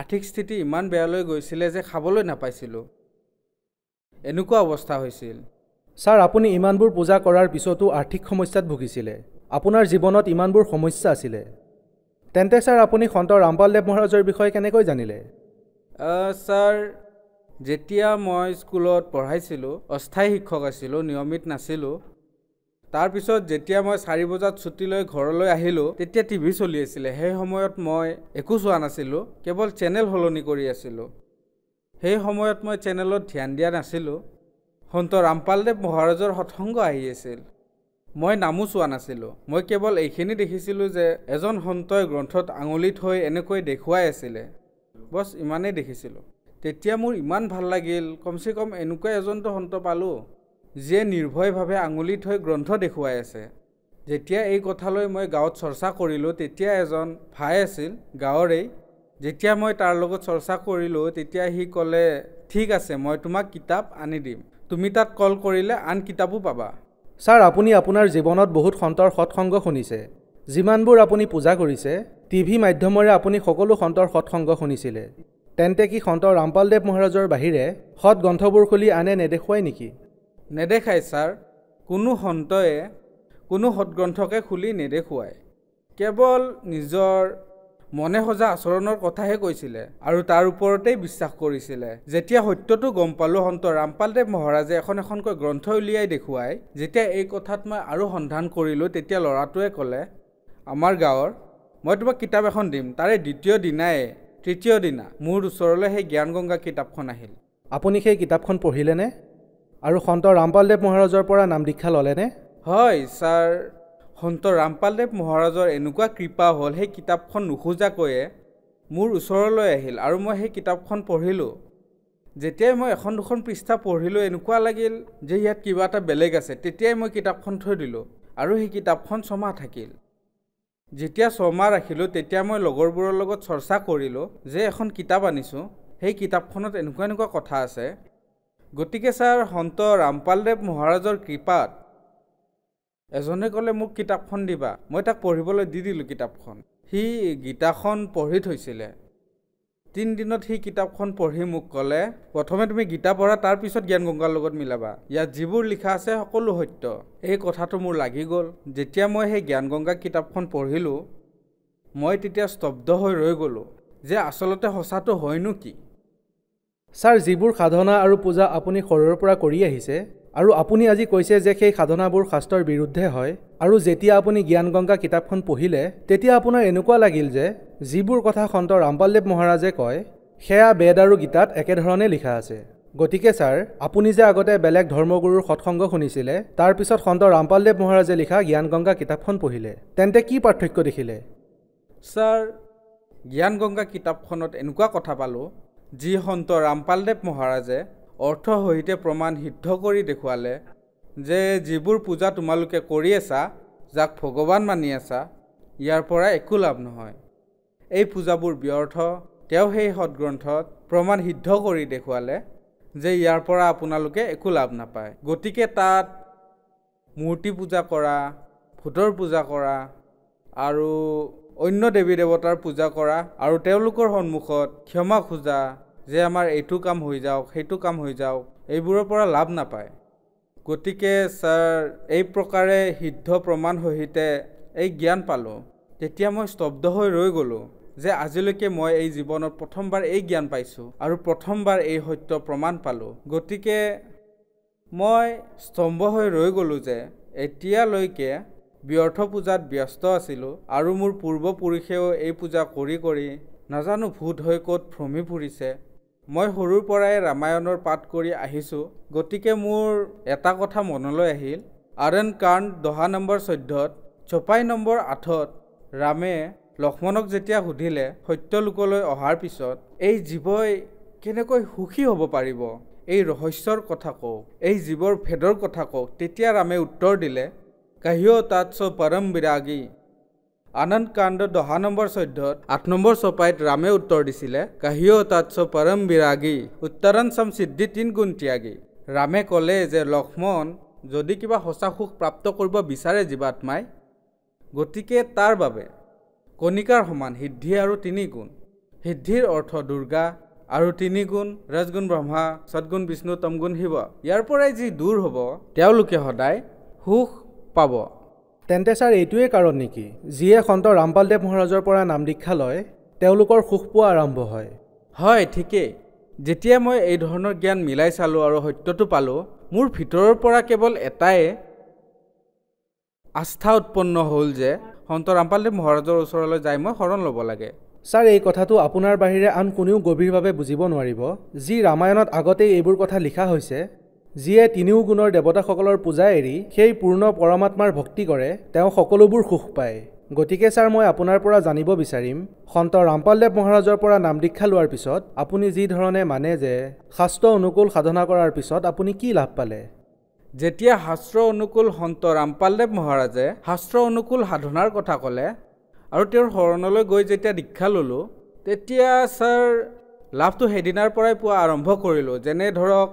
আৰ্থিক স্থিতি ইমান বেয়ালৈ গৈছিলে যে খাবলৈ নাপাইছিলোঁ। এনেকুৱা অৱস্থা হৈছিল। ছাৰ আপুনি ইমানবোৰ পূজা কৰাৰ পিছতো আৰ্থিক সমস্যাত ভুগিছিলে, আপোনাৰ জীৱনত ইমানবোৰ সমস্যা আছিলে, তেন্তে ছাৰ আপুনি সন্ত ৰামপালদেৱ মহাৰাজৰ বিষয়ে কেনেকৈ জানিলে? ছাৰ যেতিয়া মই স্কুলত পঢ়াইছিলোঁ, অস্থায়ী শিক্ষক আছিলোঁ, নিয়মিত নাছিলোঁ। তাৰপিছত যেতিয়া মই 4 বজাত ছুটী লৈ ঘৰলৈ আহিলোঁ, তেতিয়া টিভি চলি আছিলে। সেই সময়ত মই একো চোৱা নাছিলোঁ, কেৱল চেনেল সলনি কৰি আছিলোঁ। সেই সময়ত মই চেনেলত ধ্যান দিয়া নাছিলোঁ। সন্ত ৰামপালদেৱ মহাৰাজৰ সৎসংগ আহি আছিল, মই নামো চোৱা নাছিলোঁ। মই কেৱল এইখিনি দেখিছিলোঁ যে এজন সন্তই গ্ৰন্থত আঙুলি থৈ এনেকৈ দেখুৱাই আছিলে, বছ ইমানেই দেখিছিলোঁ। তেতিয়া মোৰ ইমান ভাল লাগিল, কমচে কম এনেকুৱা এজনটো সন্ত পালোঁ যিয়ে নিৰ্ভয়ভাৱে আঙুলি থৈ গ্ৰন্থ দেখুৱাই আছে। যেতিয়া এই কথালৈ মই গাঁৱত চৰ্চা কৰিলোঁ, তেতিয়া এজন ভাই আছিল গাঁৱৰেই। যেতিয়া মই তাৰ লগত চৰ্চা কৰিলোঁ, তেতিয়া সি ক'লে, ঠিক আছে মই তোমাক কিতাপ আনি দিম, তুমি তাত কল কৰিলে আন কিতাপো পাবা। ছাৰ আপুনি আপোনাৰ জীৱনত বহুত সন্তৰ সৎসংগ শুনিছে, যিমানবোৰ আপুনি পূজা কৰিছে, টিভি মাধ্যমেৰে আপুনি সকলো সন্তৰ সৎসংগ শুনিছিলে, তেন্তে কি সন্ত ৰামপালদেৱ মহাৰাজৰ বাহিৰে সৎ গ্ৰন্থবোৰ খুলি আনে নেদেখুৱাই নেকি? নেদেখায় ছাৰ, কোনো সন্তই কোনো সৎগ্ৰন্থকে খুলি নেদেখুৱায়, কেৱল নিজৰ মনে সজা আচৰণৰ কথাহে কৈছিলে আৰু তাৰ ওপৰতেই বিশ্বাস কৰিছিলে। যেতিয়া সত্যটো গম পালোঁ, সন্ত ৰামপালদেৱ মহাৰাজে এখনকৈ গ্ৰন্থ উলিয়াই দেখুৱাই, যেতিয়া এই কথাত মই আৰু সন্ধান কৰিলোঁ, তেতিয়া ল'ৰাটোৱে ক'লে, আমাৰ গাঁৱৰ মই তোমাক কিতাপ এখন দিম। তাৰে দ্বিতীয় দিনাই, তৃতীয় দিনা মোৰ ওচৰলৈ সেই জ্ঞান গংগা কিতাপখন আহিল। আপুনি সেই কিতাপখন পঢ়িলেনে আৰু সন্ত ৰামপালদেৱ মহাৰাজৰ পৰা নাম দীক্ষা ল'লেনে? হয় ছাৰ, সন্ত ৰামপালদেৱ মহাৰাজৰ এনেকুৱা কৃপা হ'ল, সেই কিতাপখন নোখোজাকৈয়ে মোৰ ওচৰলৈ আহিল আৰু মই সেই কিতাপখন পঢ়িলোঁ। যেতিয়াই মই এখন দুখন পৃষ্ঠা পঢ়িলোঁ এনেকুৱা লাগিল যে ইয়াত কিবা এটা বেলেগ আছে। তেতিয়াই মই কিতাপখন থৈ দিলোঁ আৰু সেই কিতাপখন ছমাহ থাকিল। যেতিয়া ছমাহ ৰাখিলোঁ তেতিয়া মই লগৰবোৰৰ লগত চৰ্চা কৰিলোঁ যে এখন কিতাপ আনিছোঁ, সেই কিতাপখনত এনেকুৱা এনেকুৱা কথা আছে। গতিকে ছাৰ সন্ত ৰামপালদেৱ মহাৰাজৰ কৃপাত এজনে ক'লে মোক কিতাপখন দিবা। মই তাক পঢ়িবলৈ দি দিলোঁ কিতাপখন। সি গীতাখন পঢ়ি থৈছিলে। 3 দিনত সি কিতাপখন পঢ়ি মোক ক'লে, প্ৰথমে তুমি গীতা পঢ়া, তাৰপিছত জ্ঞান গংগাৰ লগত মিলাবা। ইয়াত যিবোৰ লিখা আছে সকলো সত্য। এই কথাটো মোৰ লাগি গ'ল। যেতিয়া মই সেই জ্ঞান গংগা কিতাপখন পঢ়িলোঁ, মই তেতিয়া স্তব্ধ হৈ ৰৈ গ'লোঁ যে আচলতে সঁচাটো হয়নো কি। ছাৰ, যিবোৰ সাধনা আৰু পূজা আপুনি সৰুৰে পৰা কৰি আহিছে আৰু আপুনি আজি কৈছে যে সেই সাধনাবোৰ শাস্ত্ৰৰ বিৰুদ্ধে হয়, আৰু যেতিয়া আপুনি জ্ঞান গংগা কিতাপখন পঢ়িলে তেতিয়া আপোনাৰ এনেকুৱা লাগিল যে যিবোৰ কথা সন্ত ৰামপালদেৱ মহাৰাজে কয় সেয়া বেদ আৰু গীতাত একেধৰণে লিখা আছে। গতিকে ছাৰ, আপুনি যে আগতে বেলেগ ধৰ্মগুৰুৰ সৎসংগ শুনিছিলে, তাৰপিছত সন্ত ৰামপালদেৱ মহাৰাজে লিখা জ্ঞান গংগা কিতাপখন পঢ়িলে, তেন্তে কি পাৰ্থক্য দেখিলে? ছাৰ, জ্ঞান গংগা কিতাপখনত এনেকুৱা কথা পালোঁ যি সন্ত ৰামপালদেৱ মহাৰাজে অৰ্থসহিতে প্ৰমাণ সিদ্ধ কৰি দেখুৱালে যে যিবোৰ পূজা তোমালোকে কৰি আছা, যাক ভগৱান মানি আছা, ইয়াৰ পৰা একো লাভ নহয়। এই পূজাবোৰ ব্যৰ্থ। তেওঁ সেই সৎগ্ৰন্থত প্ৰমাণ সিদ্ধ কৰি দেখুৱালে যে ইয়াৰ পৰা আপোনালোকে একো লাভ নাপায়। গতিকে তাত মূৰ্তি পূজা কৰা, ভূতৰ পূজা কৰা আৰু অন্য দেৱী দেৱতাৰ পূজা কৰা আৰু তেওঁলোকৰ সন্মুখত ক্ষমা খোজা যে আমাৰ এইটো কাম হৈ যাওক, সেইটো কাম হৈ যাওক, এইবোৰৰ পৰা লাভ নাপায়। গতিকে ছাৰ, এই প্ৰকাৰে সিদ্ধ প্ৰমাণ সহিতে এই জ্ঞান পালোঁ। তেতিয়া মই স্তব্ধ হৈ ৰৈ গ'লোঁ যে আজিলৈকে মই এই জীৱনত প্ৰথমবাৰ এই জ্ঞান পাইছোঁ আৰু প্ৰথমবাৰ এই সত্য প্ৰমাণ পালোঁ। গতিকে মই স্তম্ভ হৈ ৰৈ গ'লোঁ যে এতিয়ালৈকে ব্যৰ্থ পূজাত ব্যস্ত আছিলোঁ আৰু মোৰ পূৰ্বপুৰুষেও এই পূজা কৰি কৰি নাজানো ভূত হৈ ক'ত ভ্ৰমি ফুৰিছে। মই সৰুৰ পৰাই ৰামায়ণৰ পাঠ কৰি আহিছোঁ। গতিকে মোৰ এটা কথা মনলৈ আহিল। আৰণ্য কাণ্ড 10 নম্বৰ 14 চপাই নম্বৰ 8 ৰামে লক্ষ্মণক যেতিয়া সুধিলে সত্যলোকলৈ অহাৰ পিছত এই জীৱই কেনেকৈ সুখী হ'ব পাৰিব, এই ৰহস্যৰ কথা কওক, এই জীৱৰ ভেদৰ কথা কওক, তেতিয়া ৰামে উত্তৰ দিলে, কাহিও তাৎস পৰম বিৰাগী। আনন্দ কাণ্ড 10 নম্বৰ 14 8 নম্বৰ চপাইত ৰামে উত্তৰ দিছিলে, কাহিও তাৎস পৰম বিৰাগী উত্তৰণ সম সিদ্ধি 3 গুণ ত্যাগী। ৰামে ক'লে যে লক্ষ্মণ, যদি কিবা সঁচা সুখ প্ৰাপ্ত কৰিব বিচাৰে জীৱাত্মাই, গতিকে তাৰ বাবে কণিকাৰ সমান সিদ্ধি আৰু 3 গুণ। সিদ্ধিৰ অৰ্থ দুৰ্গা আৰু 3 গুণ ৰজগুণ ব্ৰহ্মা, সদগুণ বিষ্ণু, তমগুণ শিৱ। ইয়াৰ পৰাই যি দূৰ হ'ব তেওঁলোকে সদায় সুখ পাব। তেন্তে ছাৰ, এইটোৱে কাৰণ নেকি যিয়ে সন্ত ৰামপালদেৱ মহাৰাজৰ পৰা নাম দীক্ষা লয় তেওঁলোকৰ সুখ পোৱা আৰম্ভ হয়? হয়, ঠিকেই। যেতিয়া মই এই ধৰণৰ জ্ঞান মিলাই চালোঁ আৰু সত্যটো পালোঁ, মোৰ ভিতৰৰ পৰা কেৱল এটাই আস্থা উৎপন্ন হ'ল যে সন্ত ৰামপালদেৱ মহাৰাজৰ ওচৰলৈ যাই মই শৰণ ল'ব লাগে। ছাৰ, এই কথাটো আপোনাৰ বাহিৰে আন কোনেও গভীৰভাৱে বুজিব নোৱাৰিব। যি ৰামায়ণত আগতেই এইবোৰ কথা লিখা হৈছে, যিয়ে 3 গুণৰ দেৱতাসকলৰ পূজা এৰি সেই পূৰ্ণ পৰমাত্মাৰ ভক্তি কৰে, তেওঁ সকলোবোৰ সুখ পায়। গতিকে ছাৰ, মই আপোনাৰ পৰা জানিব বিচাৰিম, সন্ত ৰামপালদেৱ মহাৰাজৰ পৰা নাম দীক্ষা লোৱাৰ পিছত আপুনি যি ধৰণে মানে যে শাস্ত্ৰ অনুকূল সাধনা কৰাৰ পিছত আপুনি কি লাভ পালে? যেতিয়া শাস্ত্ৰ অনুকূল সন্ত ৰামপালদেৱ মহাৰাজে শাস্ত্ৰ অনুকূল সাধনাৰ কথা ক'লে আৰু তেওঁৰ শৰণলৈ গৈ যেতিয়া দীক্ষা ল'লোঁ, তেতিয়া ছাৰ লাভটো সেইদিনাৰ পৰাই পোৱা আৰম্ভ কৰিলোঁ। যেনে ধৰক,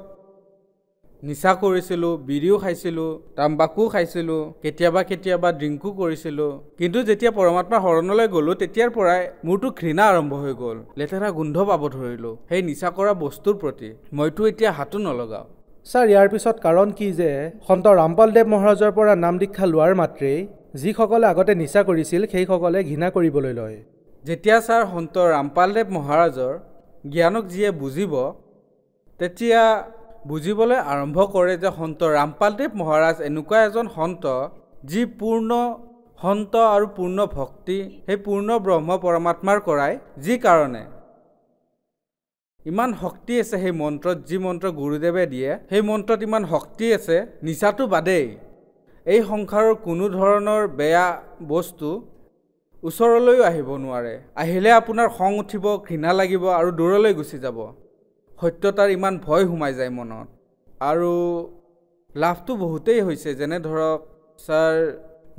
নিচা কৰিছিলোঁ, বিড়িও খাইছিলোঁ, তাম্বাকু খাইছিলোঁ, কেতিয়াবা ড্ৰিংকো কৰিছিলোঁ। কিন্তু যেতিয়া পৰমাত্মাৰ শৰণলৈ গ'লোঁ তেতিয়াৰ পৰাই মোৰতো ঘৃণা আৰম্ভ হৈ গ'ল। লেতেৰা গোন্ধ পাব ধৰিলোঁ সেই নিচা কৰা বস্তুৰ প্ৰতি। মইতো এতিয়া হাতো নলগাওঁ। ছাৰ, ইয়াৰ পিছত কাৰণ কি যে সন্ত ৰামপালদেৱ মহাৰাজৰ পৰা নাম দীক্ষা লোৱাৰ মাত্ৰেই যিসকলে আগতে নিচা কৰিছিল সেইসকলে ঘৃণা কৰিবলৈ লয়? যেতিয়া ছাৰ সন্ত ৰামপালদেৱ মহাৰাজৰ জ্ঞানক যিয়ে বুজিব, তেতিয়া বুজিবলৈ আৰম্ভ কৰে যে সন্ত ৰামপালদেৱ মহাৰাজ এনেকুৱা এজন সন্ত যি পূৰ্ণ সন্ত আৰু পূৰ্ণ ভক্তি সেই পূৰ্ণ ব্ৰহ্ম পৰমাত্মাৰ কৰাই, যি কাৰণে ইমান শক্তি আছে সেই মন্ত্ৰত, যি মন্ত্ৰ গুৰুদেৱে দিয়ে সেই মন্ত্ৰত ইমান শক্তি আছে। নিচাটো বাদেই, এই সংসাৰৰ কোনো ধৰণৰ বেয়া বস্তু ওচৰলৈও আহিব নোৱাৰে। আহিলে আপোনাৰ খং উঠিব, ঘৃণা লাগিব আৰু দূৰলৈ গুচি যাব। সত্যতাৰ ইমান ভয় সোমাই যায় মনত। আৰু লাভটো বহুতেই হৈছে, যেনে ধৰক ছাৰ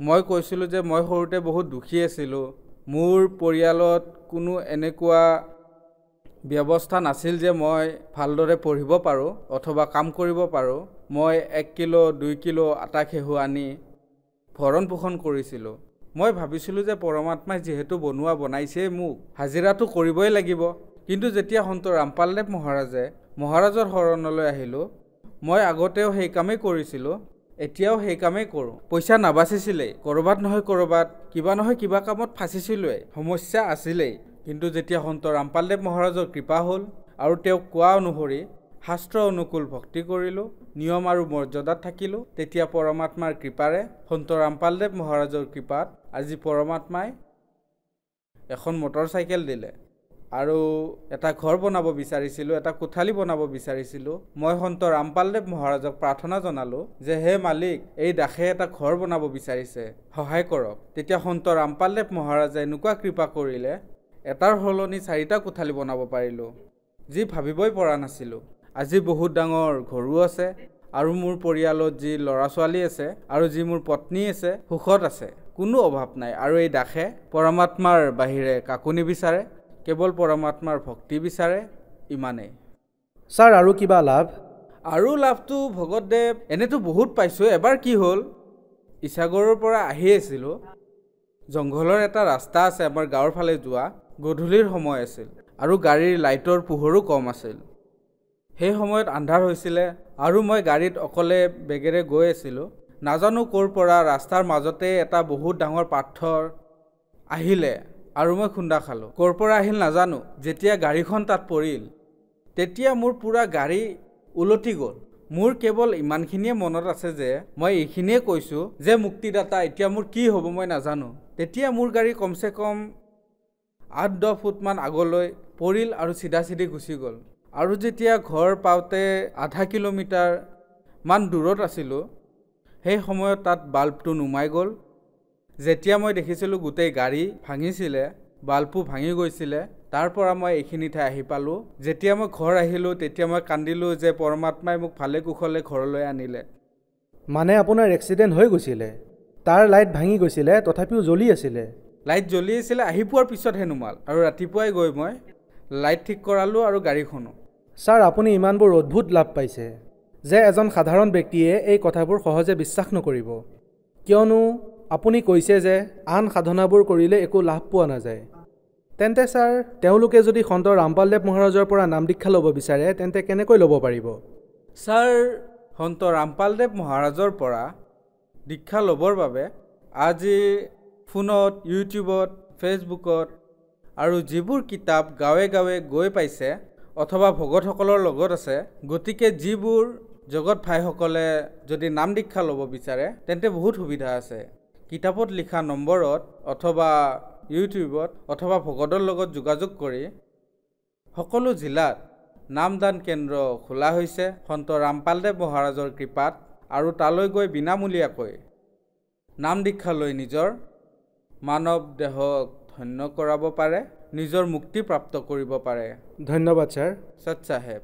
মই কৈছিলোঁ যে মই সৰুতে বহুত দুখী আছিলোঁ। মোৰ পৰিয়ালত কোনো এনেকুৱা ব্যৱস্থা নাছিল যে মই ভালদৰে পঢ়িব পাৰোঁ অথবা কাম কৰিব পাৰোঁ। মই 1 কিলো 2 কিলো আটা ঘেঁহু আনি ভৰণ পোষণ কৰিছিলোঁ। মই ভাবিছিলোঁ যে পৰমাত্মাই যিহেতু বনাইছে মোক হাজিৰাটো কৰিবই লাগিব। কিন্তু যেতিয়া সন্ত ৰামপালদেৱ মহাৰাজৰ শৰণলৈ আহিলোঁ, মই আগতেও সেই কামেই কৰিছিলোঁ, এতিয়াও সেই কামেই কৰোঁ। পইচা নাবাচিছিলেই, ক'ৰবাত নহয় ক'ৰবাত কিবা নহয় কিবা কামত ফাঁচিছিলোঁৱেই, সমস্যা আছিলেই। কিন্তু যেতিয়া সন্ত ৰামপালদেৱ মহাৰাজৰ কৃপা হ'ল আৰু তেওঁক কোৱা অনুসৰি শাস্ত্ৰ অনুকূল ভক্তি কৰিলোঁ, নিয়ম আৰু মৰ্যাদাত থাকিলোঁ, তেতিয়া পৰমাত্মাৰ কৃপাৰে সন্ত ৰামপালদেৱ মহাৰাজৰ কৃপাত আজি পৰমাত্মাই এখন মটৰচাইকেল দিলে আৰু এটা ঘৰ বনাব বিচাৰিছিলোঁ, এটা কোঠালি বনাব বিচাৰিছিলোঁ। মই সন্ত ৰামপালদেৱ মহাৰাজক প্ৰাৰ্থনা জনালোঁ যে হে মালিক, এই দাসে এটা ঘৰ বনাব বিচাৰিছে, সহায় কৰক। তেতিয়া সন্ত ৰামপালদেৱ মহাৰাজে এনেকুৱা কৃপা কৰিলে, এটাৰ সলনি 4টা কোঠালি বনাব পাৰিলোঁ, যি ভাবিবই পৰা নাছিলোঁ। আজি বহুত ডাঙৰ ঘৰো আছে আৰু মোৰ পৰিয়ালত যি ল'ৰা ছোৱালী আছে আৰু যি মোৰ পত্নী আছে, সুখত আছে, কোনো অভাৱ নাই। আৰু এই দাসে পৰমাত্মাৰ বাহিৰে কাকো নিবিচাৰে, কেৱল পৰমাত্মাৰ ভক্তি বিচাৰে, ইমানেই। ছাৰ আৰু কিবা লাভ? আৰু লাভটো ভগতদেৱ এনেতো বহুত পাইছোঁ। এবাৰ কি হ'ল, ইছাগৰৰ পৰা আহি আছিলোঁ, জংঘলৰ এটা ৰাস্তা আছে আমাৰ গাঁৱৰ ফালে যোৱা, গধূলিৰ সময় আছিল আৰু গাড়ীৰ লাইটৰ পোহৰো কম আছিল। সেই সময়ত আন্ধাৰ হৈছিলে আৰু মই গাড়ীত অকলে বেগেৰে গৈ আছিলোঁ। নাজানো ক'ৰ পৰা ৰাস্তাৰ মাজতে এটা বহুত ডাঙৰ পাথৰ আহিলে আৰু মই খুন্দা খালোঁ। ক'ৰ পৰা আহিল নাজানো। যেতিয়া গাড়ীখন তাত পৰিল, তেতিয়া মোৰ পূৰা গাড়ী উলটি গ'ল। মোৰ কেৱল ইমানখিনিয়ে মনত আছে যে মই এইখিনিয়ে কৈছোঁ যে মুক্তিদাতা, এতিয়া মোৰ কি হ'ব মই নাজানো। তেতিয়া মোৰ গাড়ী কমচে কম 8-10 ফুটমান আগলৈ পৰিল আৰু চিধা গুচি গ'ল। আৰু যেতিয়া ঘৰ পাওঁতে আধা কিলোমিটাৰ মান দূৰত আছিলোঁ, সেই সময়ত তাত বাল্বটো নুমাই গ'ল। যেতিয়া মই দেখিছিলোঁ গোটেই গাড়ী ভাঙিছিলে, বাল্বো ভাঙি গৈছিলে, তাৰ পৰা মই এইখিনি ঠাই আহি পালোঁ। যেতিয়া মই ঘৰ আহিলোঁ, তেতিয়া মই কান্দিলোঁ যে পৰমাত্মাই মোক ভালে কুশলে ঘৰলৈ আনিলে। মানে আপোনাৰ এক্সিডেণ্ট হৈ গৈছিলে, তাৰ লাইট ভাঙি গৈছিলে, তথাপিও জ্বলি আছিলে? লাইট জ্বলি আছিলে, আহি পোৱাৰ পিছতহে নুমাল। আৰু ৰাতিপুৱাই গৈ মই লাইট ঠিক কৰালোঁ আৰু গাড়ীখনো। ছাৰ, আপুনি ইমানবোৰ অদ্ভুত লাভ পাইছে যে এজন সাধাৰণ ব্যক্তিয়ে এই কথাবোৰ সহজে বিশ্বাস নকৰিব, কিয়নো আপুনি কৈছে যে আন সাধনাবোৰ কৰিলে একো লাভ পোৱা নাযায়। তেন্তে ছাৰ, তেওঁলোকে যদি সন্ত ৰামপালদেৱ মহাৰাজৰ পৰা নাম দীক্ষা ল'ব বিচাৰে, তেন্তে কেনেকৈ ল'ব পাৰিব? ছাৰ, সন্ত ৰামপালদেৱ মহাৰাজৰ পৰা দীক্ষা ল'বৰ বাবে আজি ফোনত, ইউটিউবত, ফেচবুকত আৰু যিবোৰ কিতাপ গাঁৱে গাঁৱে গৈ পাইছে অথবা ভকতসকলৰ লগত আছে, গতিকে যিবোৰ জগত ভাইসকলে যদি নাম দীক্ষা ল'ব বিচাৰে, তেন্তে বহুত সুবিধা আছে। কিতাপত লিখা নম্বৰত অথবা ইউটিউবত অথবা ভকতৰ লগত যোগাযোগ কৰি সকলো জিলাত নামদান কেন্দ্ৰ খোলা হৈছে সন্ত ৰামপালদেৱ মহাৰাজৰ কৃপাত। আৰু তালৈ গৈ বিনামূলীয়াকৈ নাম দীক্ষা লৈ নিজৰ মানৱ দেহক ধন্য কৰাব পাৰে, নিজৰ মুক্তি প্ৰাপ্ত কৰিব পাৰে। ধন্যবাদ ছাৰ। সৎ চাহেব।